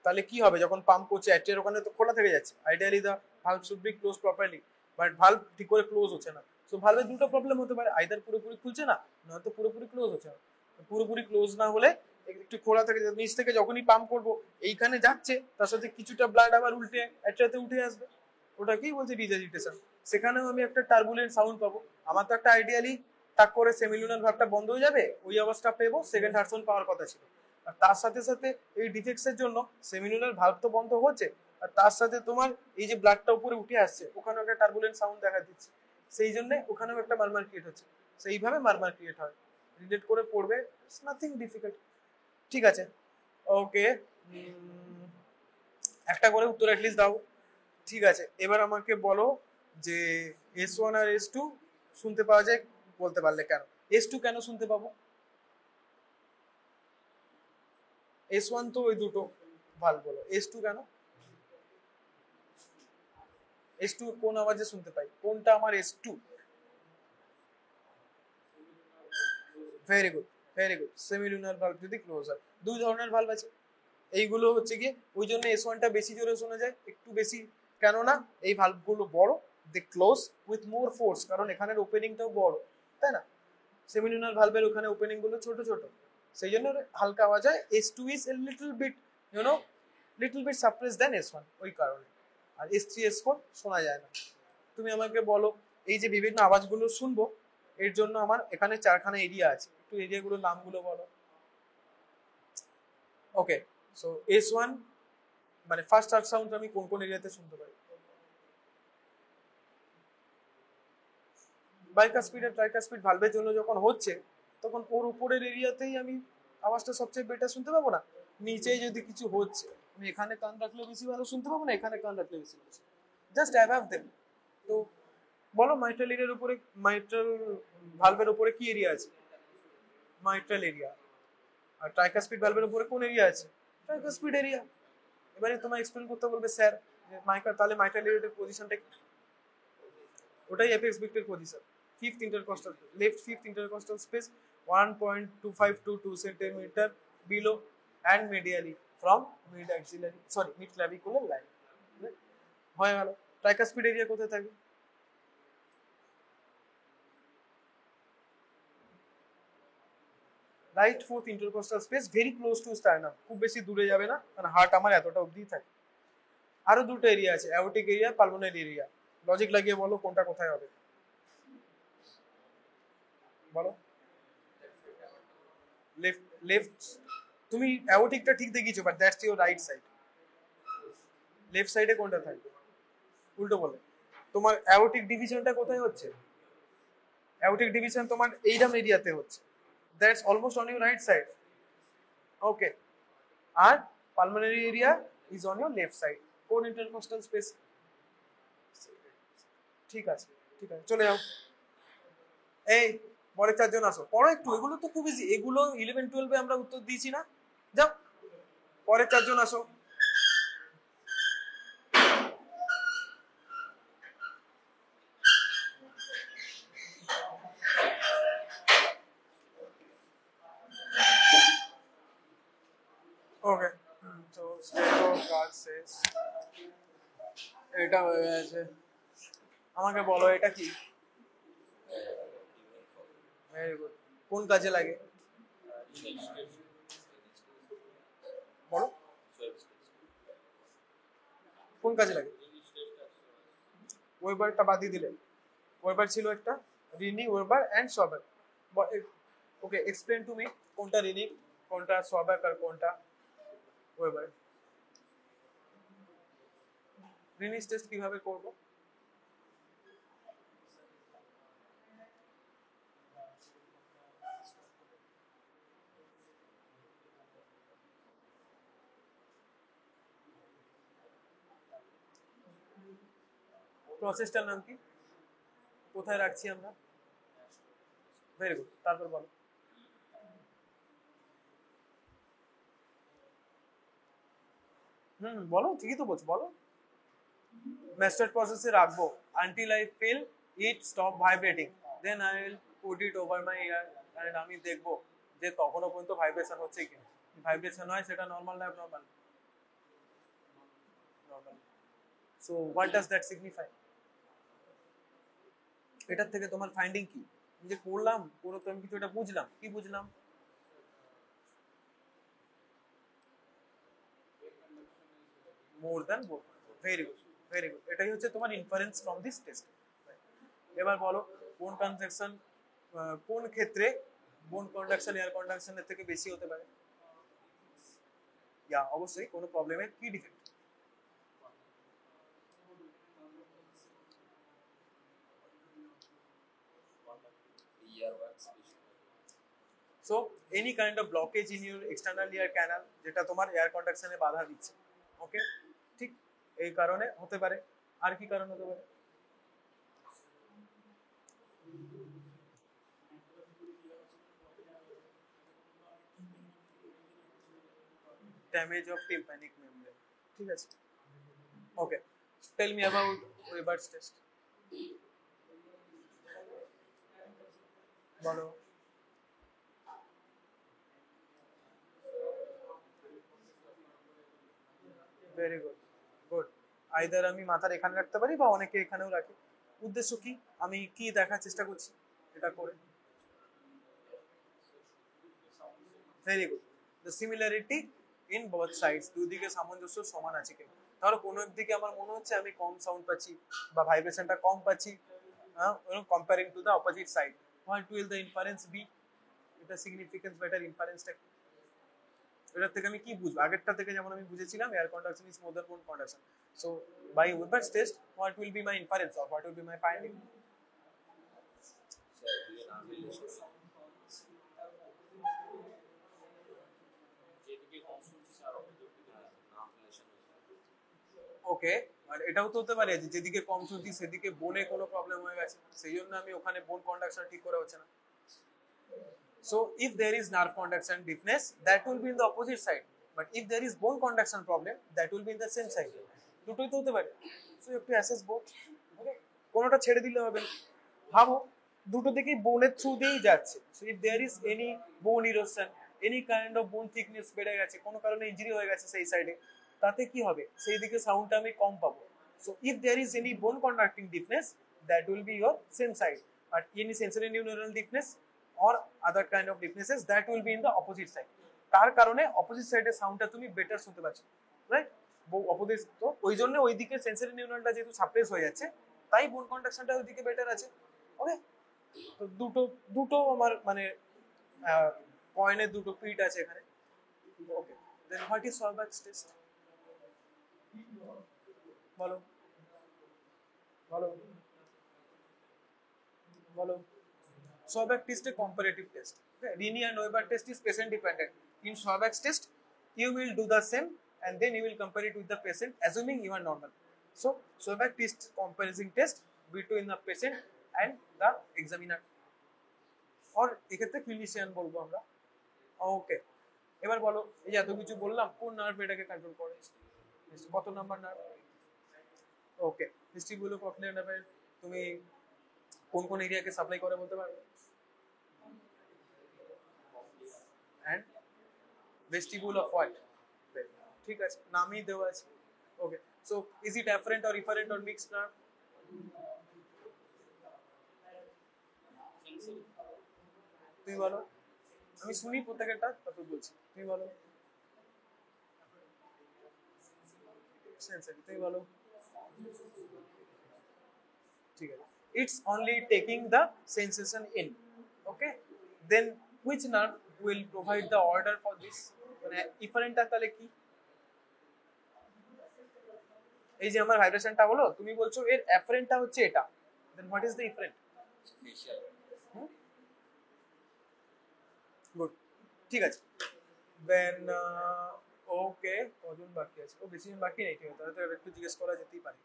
তাহলে কি হবে? যখন পাম্প করছে অ্যার্টারির ওখানে তো খোলা থেকে যাচ্ছে, ideally the valve should be close properly, but valve ঠিক করে ক্লোজ হচ্ছে না। সো ভালভের দুটো প্রবলেম হতে পারে, আইদার পুরোপুরি খুলছে না, নয়তো পুরোপুরি ক্লোজ হচ্ছে না। পুরোপুরি ক্লোজ না হলে একটু খোলা থেকে নিচ থেকে যখনই পাম্প করবো এইখানে যাচ্ছে, তার সাথে কিছুটা ব্লাড আবার উল্টে অ্যার্টারিতে উঠে আসবে, ওটাকেই বলছে রিজাজিটেশন। সেখানেও আমি একটা টার্বুলেন্ট সাউন্ড পাবো। আমার তো একটা আইডিয়ালি টাক করে সেমিলুনার ভাবটা বন্ধ হয়ে যাবে, ওই অবস্থা পেবো, সেকেন্ড হার্ট সাউন্ড পাওয়ার কথা ছিল। আর তার সাথে সাথে এই ডিফেক্টস এর জন্য সেমিলুনার ভালভ তো বন্ধ হচ্ছে, আর তার সাথে তোমার এই যে ব্লাডটা উপরে উঠে আসছে, ওখানেও একটা টার্বুলেন্ট সাউন্ড দেখা দিচ্ছে, সেই জন্য ওখানেও একটা মারমার ক্রিয়েট হচ্ছে। সেইভাবে মারমার ক্রিয়েট হয়, রিলেট করে পড়বে, ইটস নাথিং ডিফিকাল্ট। ঠিক আছে, ওকে, একটা করে উত্তর অ্যাটলিস্ট দাও। ঠিক আছে, এবার আমাকে বলো যে S1 আর S2 শুনতে পাওয়া যায়, বলতে পারলে কেন? S2 কেন শুনতে পাবো? S1 তো ওই দুটো ভাল, বলো S2 কেন? S2 কোন আওয়াজে শুনতে পাই, কোনটা আমার S2? Very good, very good, semilunar valve যদি ক্লোজ হয়। দুই ধরনের ভালভ আছে, এইগুলো হচ্ছে গিয়ে ওই জন্য S1 টা বেশি জোরে শোনা যায়, একটু বেশি, কেননা এই ভালভগুলো বড়, দে ক্লোজ উইথ মোর ফোর্স, কারণ এখানের ওপেনিংটাও বড়, তাই না? সেমিলুনার ভালভের ওখানে ওপেনিং গুলো ছোট ছোট, সেই জন্য হালকা আওয়াজ হয়। S2 is a little bit little bit suppress then S1, ওই কারণে। আর S3 S4 শোনা যায় না। তুমি আমাকে বলো, এই যে বিভিন্ন আওয়াজগুলো শুনবো, এর জন্য আমার এখানে চারখানা এরিয়া আছে, একটু এরিয়াগুলোর নামগুলো বলো। ওকে, সো S1 মানে ফার্স্ট হার্ট সাউন্ড আমি কোন কোন এরিয়াতে শুনতে পাই? বাইকাস্পিড আর ট্রাইকাস্পিড ভালভের জন্য যখন হচ্ছে, তখন ওর উপরের এরিয়াতেই আমি আওয়াজটা সবচেয়ে বেটার শুনতে পাবো না? নিচেই যদি কিছু হচ্ছে, আমি এখানে কান রাখলে বেশি ভালো শুনতে পাবো না এখানে কান রাখলে বেশি ভালো? Just অ্যাভাব them. তো বলো মাইট্রাল এরিয়ার উপরে, মাইট্রাল ভালভের উপরে কি এরিয়া আছে? Mitral area. আর ট্রাইকাস্পিড ভালভের উপরে কোন এরিয়া আছে? Tricuspid area. এবারে তোমায় এক্সপ্লেন করতে বলবে স্যার তাহলে মাইট্রাল এরিয়ার পজিশনটা কি? ওটাই apex Victor position, fifth intercostal, left fifth intercostal space 1.2522 centimetre below and medially from mid axillary, sorry mid clavicular line. হয়ে গেল। ট্রাইকাস্পিড এরিয়া কোথায় থাকবে? Right fourth intercostal space, very close two sternum, খুব বেশি দূরে যাবে না, কারণ হার্ট আমার এতটা অবধি থাকে। আরো দুটো এরিয়া আছে, aortic area, pulmonary area. Logic লাগিয়ে বলো কোনটা কোথায় হবে, বলো। লেফট, লেফট, তুমি অ্যাওর্টিকটা ঠিক দেখিয়েছো, but that's your right side. Left সাইডে কোনটা থাকবে? উল্টো বলে, তোমার অ্যাওর্টিক ডিভিশনটা কোথায় হচ্ছে? অ্যাওর্টিক ডিভিশন তোমার এইরাম এরিয়াতে হচ্ছে, that's almost on your right side. Okay, আর pulmonary area is on your left side. কোন ইন্টারকস্টাল স্পেস? ঠিক আছে, ঠিক আছে, চলে যাও। এই পরের চারজন আসো, পড়ো একটু, এগুলো তো খুব ইজি, এগুলো 11-12 আমরা উত্তর দিয়েছি না? যাও, পরের চারজন আসো। ওকে, তো স্টেটো কার্ড শেষ, এটা হয়ে গেছে। আমাকে বলো এটা কি? ভেরি গুড, কোন কাজে লাগে বলো, কোন কাজে লাগে? ওয়েবারটা বাদ দিলে, ওয়েবার ছিল একটা, রিনি, ওয়েবার এন্ড সবার। ওকে, এক্সপ্লেন টু মি, কোনটা রিনি, কোনটা সবার, আর কোনটা ওয়েবার? রিনিস টেস্ট কিভাবে করব? প্রসেসটার নাম কি, কোথায় রাখছি আমরা? ভেরি গুড, তারপর বলো। বলো, ঠিকই তো বলছো, বলো। master process এ রাখবো until I feel it stop vibrating, then I will put it over my ear and আমি দেখবো যে তখনও পর্যন্ত ভাইব্রেশন হচ্ছে কিনা। ভাইব্রেশন হয় সেটা নর্মাল না normal? Normal. So what does that signify? এটার থেকে তোমার ফাইন্ডিং কি? যে করলাম পুরো, তো আমি কিছু এটা বুঝলাম, কি বুঝলাম? মোর দ্যান বোন। ভেরি গুড, ভেরি গুড, এটাই হচ্ছে তোমার ইনফারেন্স ফ্রম দিস টেস্ট। এবার বলো বোন কনডাকশন কোন ক্ষেত্রে বোন কন্ডাকশন এয়ার কন্ডাকশনের থেকে বেশি হতে পারে? ইয়া অবশ্যই কোনো প্রবলেমের কি defect? So any kind of blockage in your external ear canal যেটা তোমার এয়ার কন্ডাকশনে বাধা দিচ্ছে, ওকে, ঠিক, এই কারণে হতে পারে। আর কি কারণ হতে পারে? ড্যামেজ অফ টিম্প্যানিক মেমব্রেন, ঠিক আছে, ওকে। টেল মি অ্যাবাউট ওয়েবার্স টেস্ট, বলো। Very good, good. আইদার আমি মাথার এখানে রাখতে পারি বা অনেকে এখানেও রাখে। উদ্দেশ্য কি, আমি কি দেখার চেষ্টা করছি এটা করে? Very good, the similarity in both sides, দুই দিকে সামঞ্জস্য সমান আছে কিনা। ধরো কোনো দিকে আমার মনে হচ্ছে আমি কম সাউন্ড পাচ্ছি বা ভাইব্রেশনটা কম পাচ্ছি, comparing to the opposite side, what will the inference be? এটা সিগনিফিকেন্স বা এটার ইনফারেন্সটা কি? এটার থেকে আমি কি বুঝবো? আগেরটা থেকে যেমন আমি বুঝেছিলাম air conduction is more than bone conduction, so by Weber's test what will be my inference or what will be my finding? Okay, আর এটাও তো হতে পারে যে যেদিকে কম শুনছি সেদিকে বোনে কোনো প্রবলেম হয়ে গেছে, সেই জন্য আমি ওখানে বোন কন্ডাকশন ঠিক করে হচ্ছে না। So if there is nerve conduction deafness, that will be in the opposite side. But if there is bone conduction problem, that will be in the same side. দুটোই তো হতে পারে। So you have to assess both. Okay? কোনোটা ছেড়ে দিলে হবে না। ভাবো দুটো দিকেই বোনের থ্রু দিয়েই যাচ্ছে। So if there is any bone erosion, any kind of bone thickness বেড়ে গেছে, কোনো কারণে ইনজুরি হয়ে গেছে সেই সাইডে, তাতে কি হবে? সেই দিকে সাউন্ডটা আমি কম পাবো। So if there is any bone conducting deafness, that will be your same side. But any sensory neural deafness or other kind of deafnesses, that will be in the opposite side. তার কারণে অপোজিট সাইডের সাউন্ডটা তুমি বেটার শুনতে পাচ্ছ, রাইট? অপোজিট, তো ওই জন্য ওইদিকে সেন্সরি নিউরনটা যেহেতু সাপ্রেস হয়ে যাচ্ছে, তাই বোন কন্ডাকশনটা ওইদিকে বেটার আছে। ওকে, তো দুটো দুটো আমার মানে কয়েনের দুটো পিট আছে এখানে। ওকে, দেন হোয়াট ইজ সরবাক্স টেস্ট? বলো, বলো, বলো। Swabak test is a comparative test. Okay? Rini and Weber test is patient dependent. In Swabak's test, you will do the same and then you will compare it with the patient, assuming you are normal. So, Swabak test comparison test between the patient and the examiner. or এক্ষেত্রে ক্লিনিশিয়ান বলবো আমরা। ওকে, এবার বলো এই যে এত কিছু বললাম, কোন নার্ভ এটাকে কন্ট্রোল করে? কত নাম্বার নার্ভ? ওকে, ভেস্টিবুলো ককলিয়ার নার্ভের তুমি কোন কোন এরিয়াকে সাপ্লাই করে বলতে পারবে? and vestibule of what? ঠিক আছে, নামই দেওয়া আছে। Okay, so is it afferent or efferent or mixed nerve? তুমি বলো, আমি শুনি প্রত্যেকটা, তারপর বলছি, তুমি বলো। সেন্সরি, তুমি বলো। ঠিক আছে, it's only taking the sensation in. Okay, then which nerve will provide the order for this? মানে ইফারেন্টটা তাহলে কি? এই যে আমার ভাইব্রেশনটা হলো, তুমি বলছো এর অ্যাফারেন্টটা হচ্ছে এটা, then what is the efferent? Good, ঠিক আছে। দেন ওকে, কজন বাকি আছে? ও বেশি জন বাকি নেই, ঠিক আছে, তাহলে তো একটু জিজ্ঞেস করা যেতেই পারে।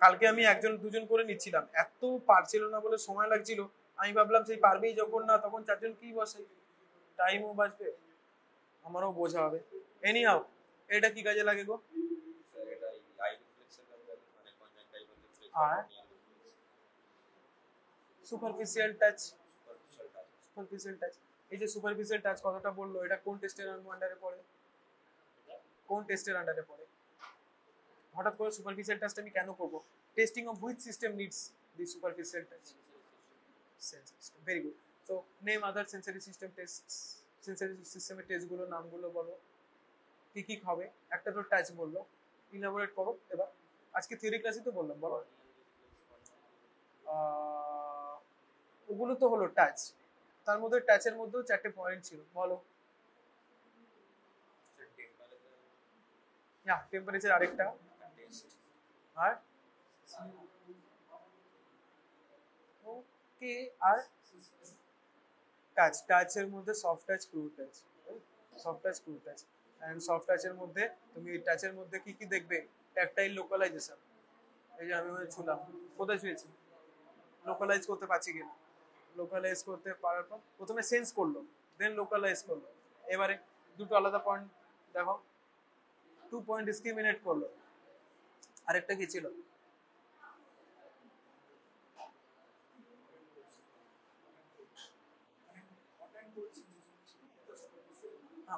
কালকে আমি একজন দুজন করে নিচ্ছিলাম, এত পারছিল না বলে সময় লাগছিল, আমি ভাবলাম সেই পারবেই যখন না, তখন চারজন কি বসে, টাইমও বাঁচবে, আমারও বোঝা হবে। এনি হাউ, এটা কি কাজে লাগে গো? আর সুপারফিশিয়াল টাচ, সুপারফিশিয়াল টাচ, এই যে সুপারফিশিয়াল টাচ কথাটা বললো, এটা কোন টেস্টের আন্ডারে পড়ে? কোন টেস্টের আন্ডারে পড়ে? হঠাৎ করে সুপারফিশিয়াল টাচটা আমি কেন করব? Testing of which system needs the superficial touch? Sensor system, very good. তো নেম আদার সেন্সরি সিস্টেম টেস্টস, সেন্সরি সিস্টেমের টেস্টগুলো নামগুলো বলো, কি কি হবে? একটা তো টাচ বললো, ইলাবোরেট করো এবার। আজকে থিওরি ক্লাসে তো বললাম, বলো। ওগুলো তো হলো টাচ, তার মধ্যে টাচের মধ্যেও চারটে পয়েন্ট ছিল, বলো। টেম্পারেচার আরেকটা, আর ওকে, আর টাচ, টাচের মধ্যে soft touch, crude touch, soft touch, crude touch. And soft টাচের মধ্যে তুমি টাচের মধ্যে কি কি দেখবে? ট্যাকটাইল লোকালাইজেশন, এই যে আমি ছুলাম, কোথায় ছুঁয়েছি, লোকালাইজ করতে পারছি কিনা, লোকালাইজ করতে পারার পর প্রথমে সেন্স করলো, দেন লোকালাইজ করলো, এবারে দুটো আলাদা পয়েন্ট দেখো, 2 পয়েন্ট ডিসক্রিমিনেট করলো, আরেকটা কি ছিল?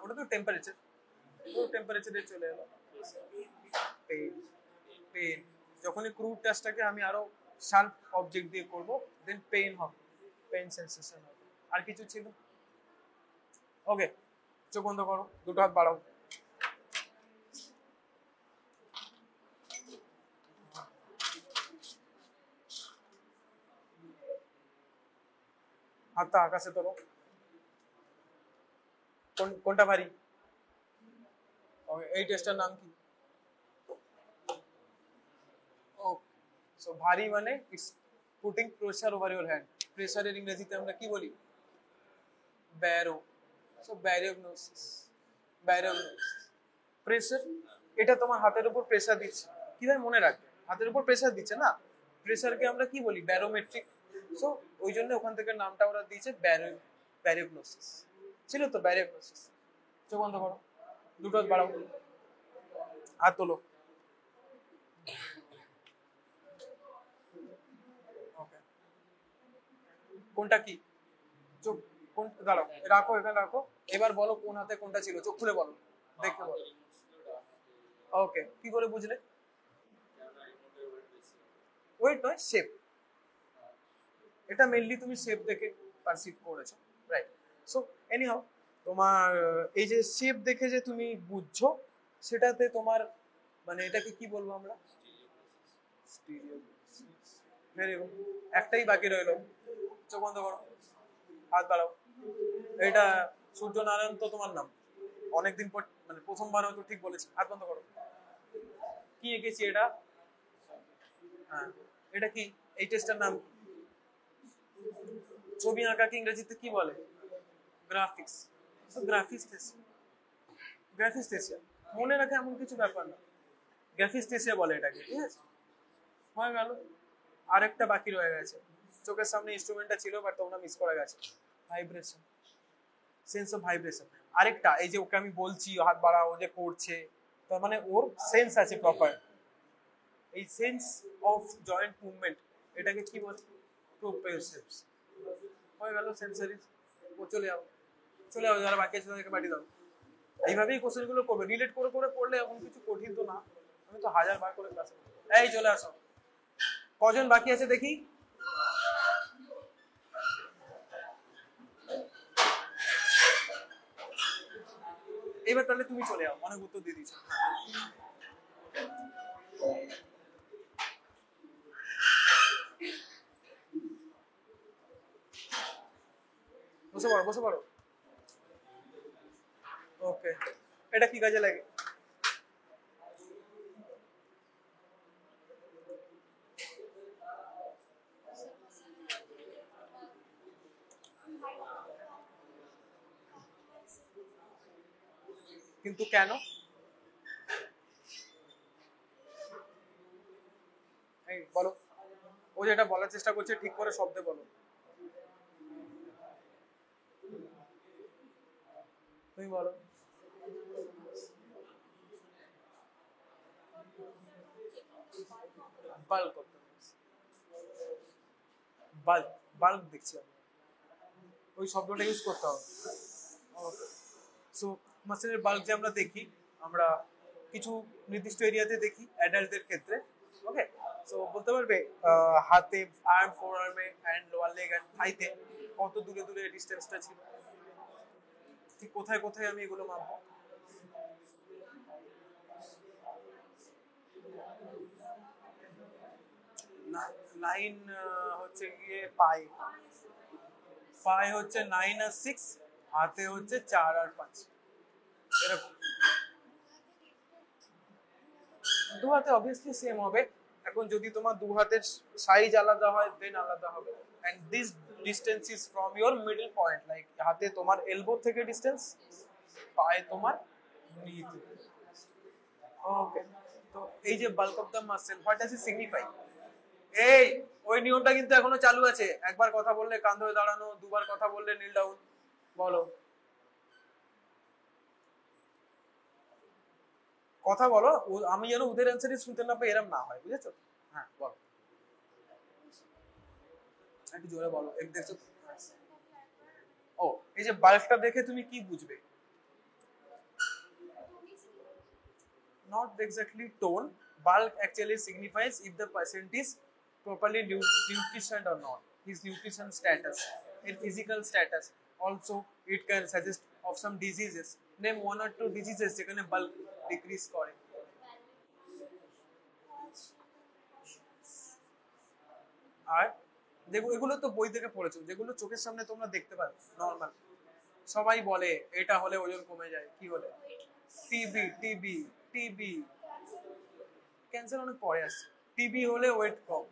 ওটা তো টেম্পারেচার, তো টেম্পারেচারে চলে এলো। পেন, পেন, যখনই ক্রুড টাচটাকে আমি আরো শার্প অবজেক্ট দিয়ে করব, দেন পেন হবে, পেন সেন্সেশন হবে। আর কিছু ছিল? ওকে, চোখ বন্ধ করো, দুটো হাত বাড়াও। হাতটা আকাশে তোলো। কোনটা ভারী? এই টেস্টটার নাম কি? ও, সো ভারী মানে it's putting pressure over your hand. প্রেসারের ইংরেজিতে আমরা কি বলি? Baro. So barognosis, barognosis, pressure. এটা তোমার হাতের উপর প্রেসার দিচ্ছে, কিভাবে মনে রাখবে? হাতের উপর প্রেসার দিচ্ছে না, প্রেসারকে আমরা কি বলি? ব্যারোমেট্রিক। সো ওই জন্য ওখান থেকে নামটা ওরা দিয়েছে ব্যারিওগনোসিস, ছিল তো ব্যারিওগনোসিস। চোখ বন্ধ করো, দুটো হাত বাড়াও, হাত তোলো। ওকে, কোনটা কি? চোখ, কোন, দাঁড়াও, রাখো এখানে রাখো। এবার বলো কোন হাতে কোনটা ছিল, চোখ খুলে বলো, দেখতে বলো। ওকে, কি করে বুঝলে? ওয়েট নয়, শেপ। এটা মেইনলি তুমি শেপ দেখে পারসিভ করেছো, রাইট? সো এনি হাউ, তোমার এই যে শেপ দেখে যে তুমি বুঝছো, সেটাতে তোমার মানে এটাকে কি বলবো আমরা? ভেরি গুড, একটাই বাকি রইলো। চোখ বন্ধ করো, হাত বাড়াও। এটা সূর্য নারায়ণ তো তোমার নাম, অনেকদিন পর মানে প্রথমবার হয়তো ঠিক বলেছি। হাত বন্ধ করো। কি এঁকেছি এটা? হ্যাঁ, এটা কি? এই টেস্টের নাম কি? ছবি আঁকাকে ইংরেজিতে কি বলে? গ্রাফিক্স। তো গ্রাফিক্সথেসিয়া, গ্রাফিক্সথেসিয়া মনে রাখে এমন কিছু ব্যাপার না, গ্রাফিক্সথেসিয়া বলে এটাকে, ঠিক আছে? হয়ে গেল। আরেকটা বাকি রয়ে গেছে, চোখের সামনে ইনস্ট্রুমেন্টটা ছিল বাট তোমরা মিস করে গেছে, ভাইব্রেশন, সেন্স অফ ভাইব্রেশন। আরেকটা, এই যে ওকে আমি বলছি হাত বাড়াও, ও যে করছে, তার মানে ওর সেন্স আছে প্রপার, এই সেন্স অফ জয়েন্ট মুভমেন্ট, এটাকে কি বলে? প্রোপ্রিওসেপস। হয়ে গেল সেন্সরি। ও চলে যাও, চলে যাও, যারা বাকি আছে তাদেরকে পাঠিয়ে দাও। এইভাবেই কোশ্চেন গুলো করবে, রিলেট করে করে পড়লে এমন কিছু কঠিন তো না, আমি তো 1000 বার করে ক্লাসে। এই চলে আসো, কজন বাকি আছে দেখি? এবার তাহলে তুমি চলে যাও, অনেক উত্তর দিয়ে দিচ্ছ। বসে পড়ো, বসে পড়ো। ওকে, এটা কি কাজে লাগে? কিন্তু কেন? এই বলো, ও যেটা বলার চেষ্টা করছে ঠিক করে শব্দে বলো। তুমি বলো। Bulk of the bulk, bulk দেখছি আমি, ওই শব্দটা ইউজ করতে হবে। সো মাসেলের বাল্ক যে আমরা দেখি, আমরা কিছু নির্দিষ্ট এরিয়াতে দেখি অ্যাডাল্টদের ক্ষেত্রে। ওকে, সো বলতে পারবে হাতে, আর্ম, ফোর আর্মে অ্যান্ড লোয়ার লেগ অ্যান্ড থাইতে কত দূরে দূরে ডিস্টেন্সটা ছিল, ঠিক কোথায় কোথায় আমি এগুলো মাপবো? নাইন হচ্ছে গিয়ে পাই, পায়ে হচ্ছে 9 আর 6, হাতে হচ্ছে 4 আর 5, এরকম। দু হাতে অবভিয়াসলি সেম হবে। এখন যদি তোমার দু হাতের সাইজ আলাদা হয় দেন আলাদা হবে। And this distance is from your middle point, like হাতে তোমার এলবো থেকে ডিসটেন্স, পায়ে তোমার নি থেকে। ওকে, তো এই যে bulk of the muscle, what does it signify? এই, ওই নিয়মটা কিন্তু এখনো চালু আছে, একবার কথা বললে কান ধরে দাঁড়ানো, দুবার কথা বললে নীল ডাউন। বলো, কথা বলো, আমি যেন ওদের অ্যান্সারই শুনতে না পাই, এরম না হয়, বুঝেছো? হ্যাঁ বলো, একটু জোরে বলো, এক দেখছো। ও, এই যে বাল্কটা দেখে তুমি কি বুঝবে? Not exactly tone. Bulk actually signifies if the patient is properly nutritioned or not. His nutrition status, his physical status. Also, it can suggest of some diseases. Name one or two diseases যেখানে bulk decrease করে। আর যেগুলো, এগুলো তো বই থেকে পড়েছো, যেগুলো চোখের সামনে তোমরা দেখতে পারো নর্মাল, সবাই বলে এটা হলে ওজন কমে যায়, কি হলে? TB, TB, TB. ক্যান্সার অনেক পরে আসছে। টিবি হলে ওয়েট কম,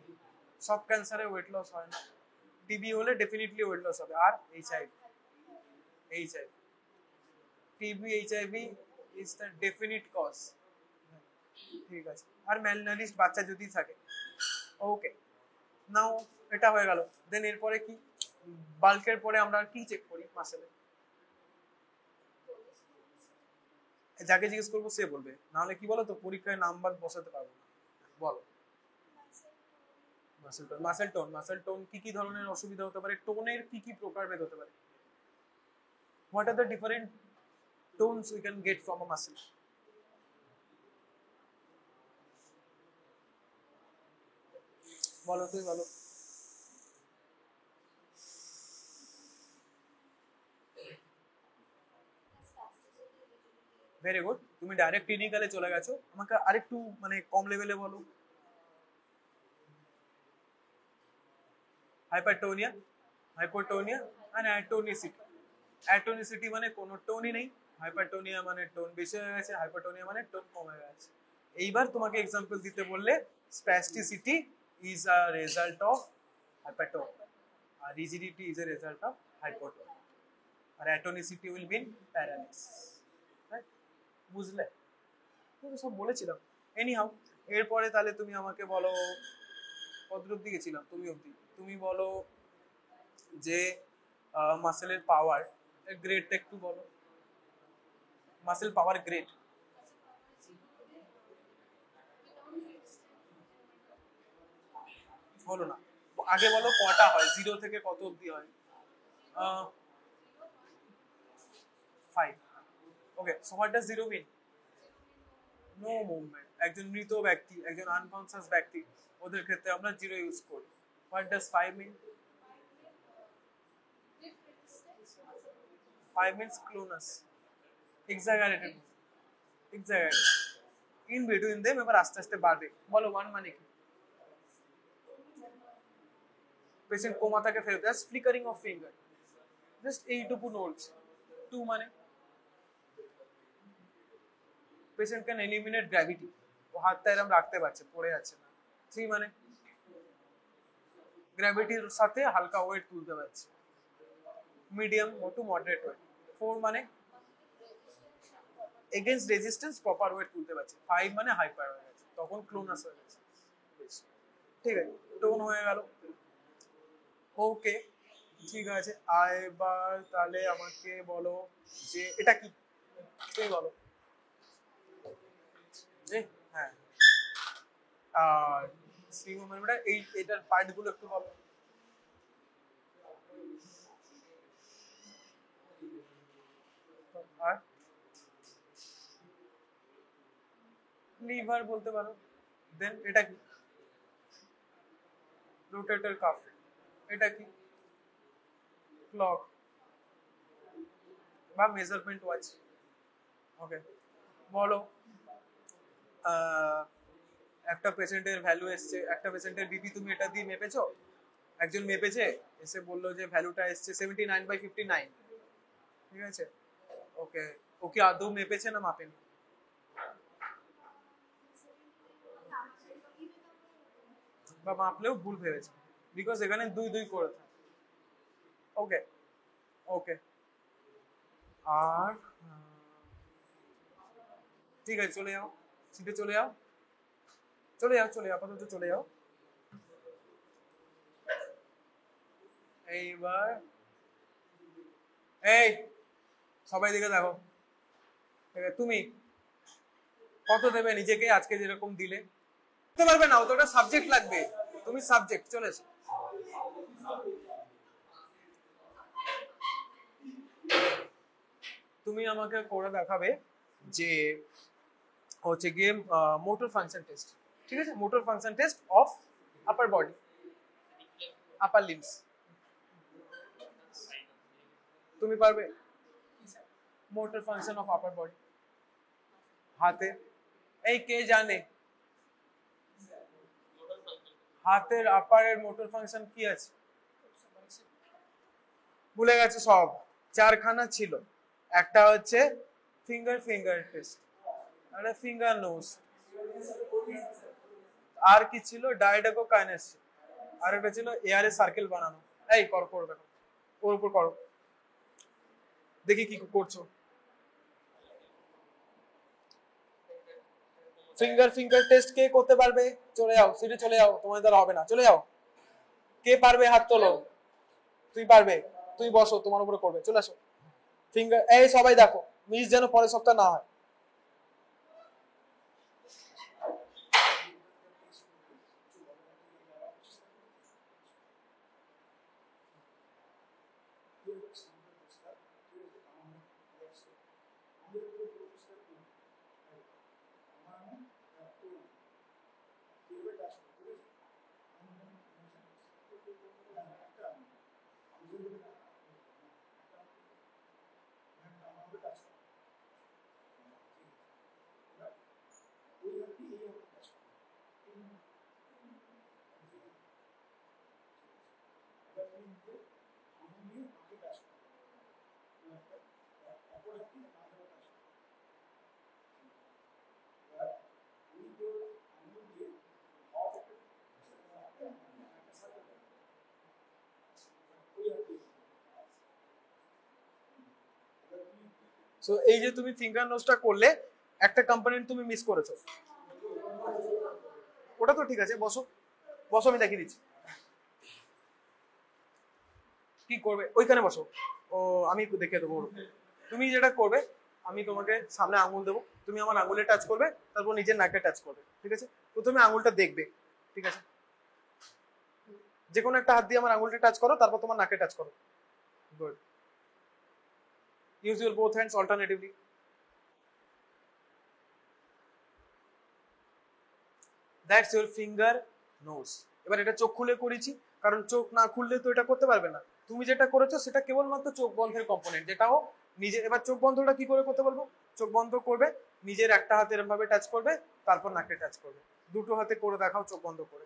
সব ক্যান্সারে ওয়েট লস হয় না। টিবি হলে ডেফিনেটলি ওয়েট লস হবে। আর HIV, HIV, TB, HIV is the definite cause. ঠিক আছে, আর ম্যালনারিশড বাচ্চা যদি থাকে। ওকে, নাও এটা হয়ে গেল। দেন এরপরে কি? বাল্কের পরে আমরা কি চেক করি মাসেলে? যাকে জিজ্ঞেস করবো সে বলবে, নাহলে কি বলো তো পরীক্ষায় নাম্বার বসাতে পারবো না। বলো। Muscle tone, muscle tone, muscle tone কি কি ধরনের অসুবিধা হতে পারে, টোনের কি কি প্রকারভেদ হতে পারে? What are the different tones we can get from a muscle? বলো, তুই বলো। ভেরি গুড, তুমি ডাইরেক্ট ক্লিনিক্যালে চলে গেছো, আমাকে আরেকটু মানে কম লেভেলে বলো। হাইপারটোনিয়া, হাইপোটোনিয়া আর অ্যাটোনিসিটি। অ্যাটোনিসিটি মানে কোনো টোনই নেই, হাইপারটোনিয়া মানে টোন বেশি হয়ে গেছে, হাইপারটোনিয়া মানে টোন কমে গেছে। এইবার তোমাকে এক্সাম্পল দিতে বললে, spasticity is a result of hypertonia, আর rigidity is a result of hypotonia, আর atonicity will been paralysis. Right? বুঝলে? তুমি সব বলেছিলাম। এনি হাউ, এরপরে তাহলে তুমি আমাকে বলো, কত অব্দি গেছিলাম? তুমি অব্দি। তুমি বলো যে মাসেলের পাওয়ার গ্রেডটা একটু বলো, মাসেল পাওয়ার গ্রেড। বলো না, আগে বলো কটা হয়, 0 থেকে কত অব্দি হয়? 5। ওকে, সো হোয়াট ডাজ 0 মিন? No movement. একজন মৃত ব্যক্তি, একজন আনকনসিয়াস ব্যক্তি, ওদের ক্ষেত্রে আমরা 0 ইউজ করি। What does 5 mean? 5 means clonus, exaggerated, exaggerated. In between them এবার আস্তে আস্তে বাড়বে। বলো 1 মানে কি? পেশেন্ট কোমা থেকে ফেরত, just flickering of finger, just এইটুকু নড়ছে। 2 মানে পেশেন্ট ক্যান এলিমিনেট গ্র্যাভিটি, ও হাতটা এরকম রাখতে পারছে, পড়ে যাচ্ছে না। 3 মানে গ্র্যাভিটির সাথে হালকা ওয়েট তুলতে পারছে, মিডিয়াম টু মডারেট ওয়েট। 4 মানে এগেইনস্ট রেজিস্ট্যান্স প্রপার ওয়েট তুলতে পারছে। 5 মানে হাইপার হয়ে গেছে, তখন ক্লোনাস হয়ে গেছে। ঠিক আছে, টোন হয়ে গেল। ওকে, ঠিক আছে। আর এবার তাহলে আমাকে বলো যে এটা কি, তুমি বলো। হ্যাঁ, আর সিং মানে এই এটার পার্ট গুলো একটু বলো। আর লিভার বলতে পারো। দেন এটা কি, রোটেটর কাফ। এটা কি, ক্লক বা মেজারমেন্ট ওয়াচ। ওকে, বলো একটা পেশেন্টের ভ্যালু এসছে, একটা পেশেন্টের বিপি তুমি এটা দিয়ে মেপেছো, একজন মেপেছে, এসে বললো যে ভ্যালুটা এসছে 79/59, ঠিক আছে। ওকে, ওকে আদৌ মেপেছে না মাপেনি? বা মাপলেও ভুল ভেবেছে, বিকজ এখানে 2 2 করে থাকে। ওকে, ওকে। আর ঠিক আছে, চলে যাও, সিটে চলে যাও, চলে যাও, চলে যাও, আপাতত চলে যাও। এইবার এই সবাই দিকে দেখো, তুমি কত দেবে নিজেকে আজকে যেরকম দিলে? দিতে পারবে না, ওটা সাবজেক্ট লাগবে, তুমি সাবজেক্ট, চলে এসো। তুমি আমাকে করে দেখাবে যে হচ্ছে গিয়ে মোটর ফাংশন টেস্ট, ঠিক আছে, motor function test of upper body, upper limbs. তুমি পারবে motor function of upper body হাতে? এই কে জানে হাতের আপারের মোটর ফাংশন কি আছে? ভুলে গেছে সব, 4খানা ছিল। একটা হচ্ছে ফিঙ্গার টেস্ট, একটা ফিঙ্গার নোজ, আর কি ছিল, ডায়াডাগো কাইনেস, আর একটা ছিল এয়ারে সার্কেল বানানো। এই করো, করো দেখো, ওর উপর করো, দেখি কি করছো। ফিঙ্গার টেস্ট কে করতে পারবে? চলে যাও, সিটে চলে যাও, তোমাদের দ্বারা হবে না, চলে যাও। কে পারবে হাত তোলো, তুই পারবে, তুই বসো, তোমার উপরে করবে, চলে আসো। ফিঙ্গার, এই সবাই দেখো, মিস যেন পরের সপ্তাহ না হয়। সো এই যে তুমি ফিঙ্গার নোজটা করলে, একটা কম্পোনেন্ট তুমি মিস করেছো। ওটা তো ঠিক আছে, বসো, বসো, আমি দেখিয়ে দিচ্ছি কি করবে, ওইখানে বসো। ও আমি দেখিয়ে দেবো। তুমি যেটা করবে, আমি তোমাকে সামনে আঙুল দেবো, তুমি আমার আঙুলে টাচ করবে, তারপর নিজের নাকে টাচ করবে, ঠিক আছে। প্রথমে আঙুলটা দেখবে, ঠিক আছে, যে কোনো একটা হাত দিয়ে আমার আঙুলটা টাচ করো, তারপর তোমার নাকে টাচ করো। Good. Use your both hands alternatively. That's your finger nose. এবার এটা চোখ খুলে করেছি, কারণ চোখ না খুললে তো এটা করতে পারবে না। তুমি যেটা করেছো সেটা কেবলমাত্র চোখ বন্ধের কম্পোনেন্ট, যেটাও নিজে। এবার চোখ বন্ধটা কি করে করতে বলবো? চোখ বন্ধ করবে, নিজের একটা হাতে এরকম ভাবে টাচ করবে, তারপর নাকে টাচ করবে। দুটো হাতে করে দেখাও চোখ বন্ধ করে।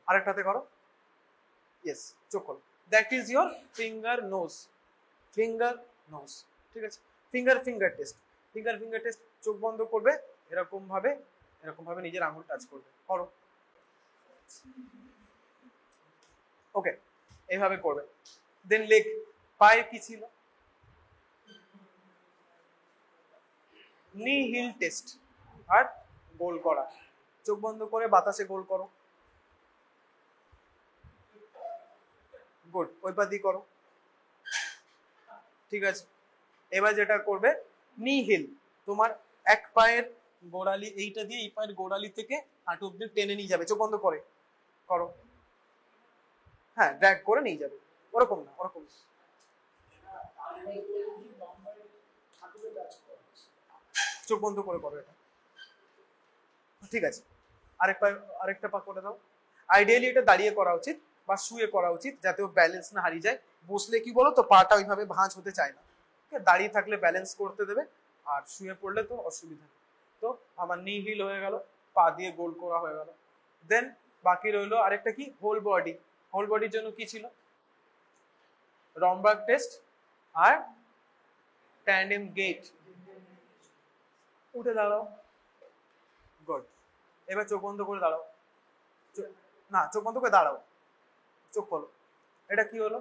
আরেকটা হাতে করো, ইয়েস, চোখ খোলো। That is your finger nose, finger nose, ঠিক আছে। Finger test, finger test. চোখ বন্ধ করবে, এরকম ভাবে, এরকম ভাবে নিজের আঙুল টাচ করবে, করো। ওকে, এইভাবে করবে। দেন লেগ, পায়ে কি ছিল? নি হিল টেস্ট আর গোল করা। চোখ বন্ধ করে বাতাসে গোল করো, গুড, ওই পা দিয়ে করো, ঠিক আছে। এবার যেটা করবে নি হিল, তোমার এক পায়ের গোড়ালি এইটা দিয়ে এই পায়ের গোড়ালি থেকে হাঁটু অব্দি টেনে নিয়ে যাবে, চোখ বন্ধ করে করো, হ্যাঁ ড্র্যাগ করে নিয়ে যাবে, ওরকম না, ওরকম না। চোখ বন্ধ করে করো এটা, ঠিক আছে। আরেকটা পা করে দাও। আইডিয়ালি এটা দাঁড়িয়ে করা উচিত বা শুয়ে করা উচিত, যাতে ও ব্যালেন্স না হারিয়ে যায়। বসলে কি বলো তো, পাটা ওইভাবে ভাঁজ হতে চায় না, দাঁড়িয়ে থাকলে ব্যালেন্স করতে দেবে, আর শুয়ে পড়লে তো অসুবিধা। তো আমার নি হিল হয়ে গেল, পা দিয়ে গোল করা হয়ে গেল। দেন বাকি রইলো আরেকটা কি, হোল বডি। হোল বডির জন্য কি ছিল, রমবার্গ টেস্ট আর ট্যান্ডেম গেট। উঠে দাঁড়াও, গুড। এবার চোখ বন্ধ করে দাঁড়াও, না চোখ বন্ধ করে দাঁড়াও, চোখ খোলো। এটা কি হলো,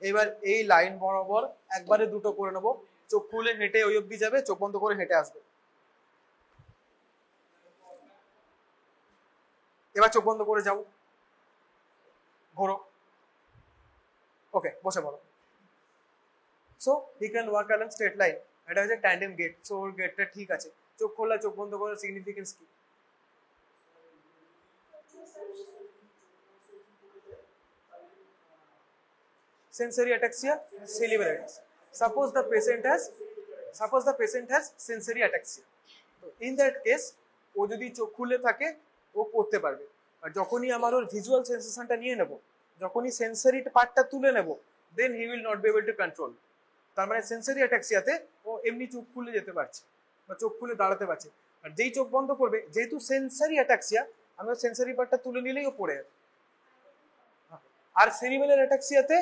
এবার এই লাইন বরাবর একবারে দুটো করে নেবো, চোখ খুলে হেঁটে ওই অব্দি যাবে, চোখ বন্ধ করে হেঁটে আসবে। এবার চোখ বন্ধ করে যাও, ঘোরো, ওকে বসে পড়ো। So he can walk along straight line, এটা হচ্ছে ট্যান্ডেম গেট। সো ওর গেটটা ঠিক আছে। চোখ খোলা চোখ বন্ধ করে সিগনিফিকেন্স কি, sensory ataxia, cerebral ataxia. Suppose the patient has sensory ataxia. In that case, ও যদি চোখ খুলে থাকে ও করতে পারবে। আর যখনই আমার ওর ভিজুয়াল সেন্সেশনটা নিয়ে নেব, যখনই সেন্সরি পার্টটা তুলে নেব, then he will not be able to control. তার মানে সেন্সরি অ্যাটাক্সিয়াতে ও এমনি চোখ খুলে যেতে পারছে বা চোখ খুলে দাঁড়াতে পারছে। আর যেই চোখ বন্ধ করবে, যেহেতু সেন্সরি অ্যাটাক্সিয়া, আমরা সেন্সরি পার্টটা তুলে নিলেই ও পড়ে যাবে। আর সেরিবেলার অ্যাটাক্সিয়াতে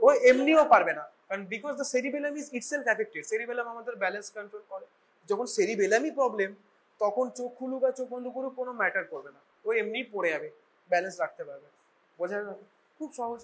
ও এমনিও পারবে না, কারণ because the cerebellum is itself affected. Cerebellum আমাদের ব্যালেন্স কন্ট্রোল করে। যখন সেরিবেলামই প্রবলেম, তখন চোখ খুলুক আর চোখ বন্ধ করুক কোনো ম্যাটার করবে না, ও এমনি পড়ে যাবে, ব্যালেন্স রাখতে পারবে। বোঝা গেল? খুব সহজ।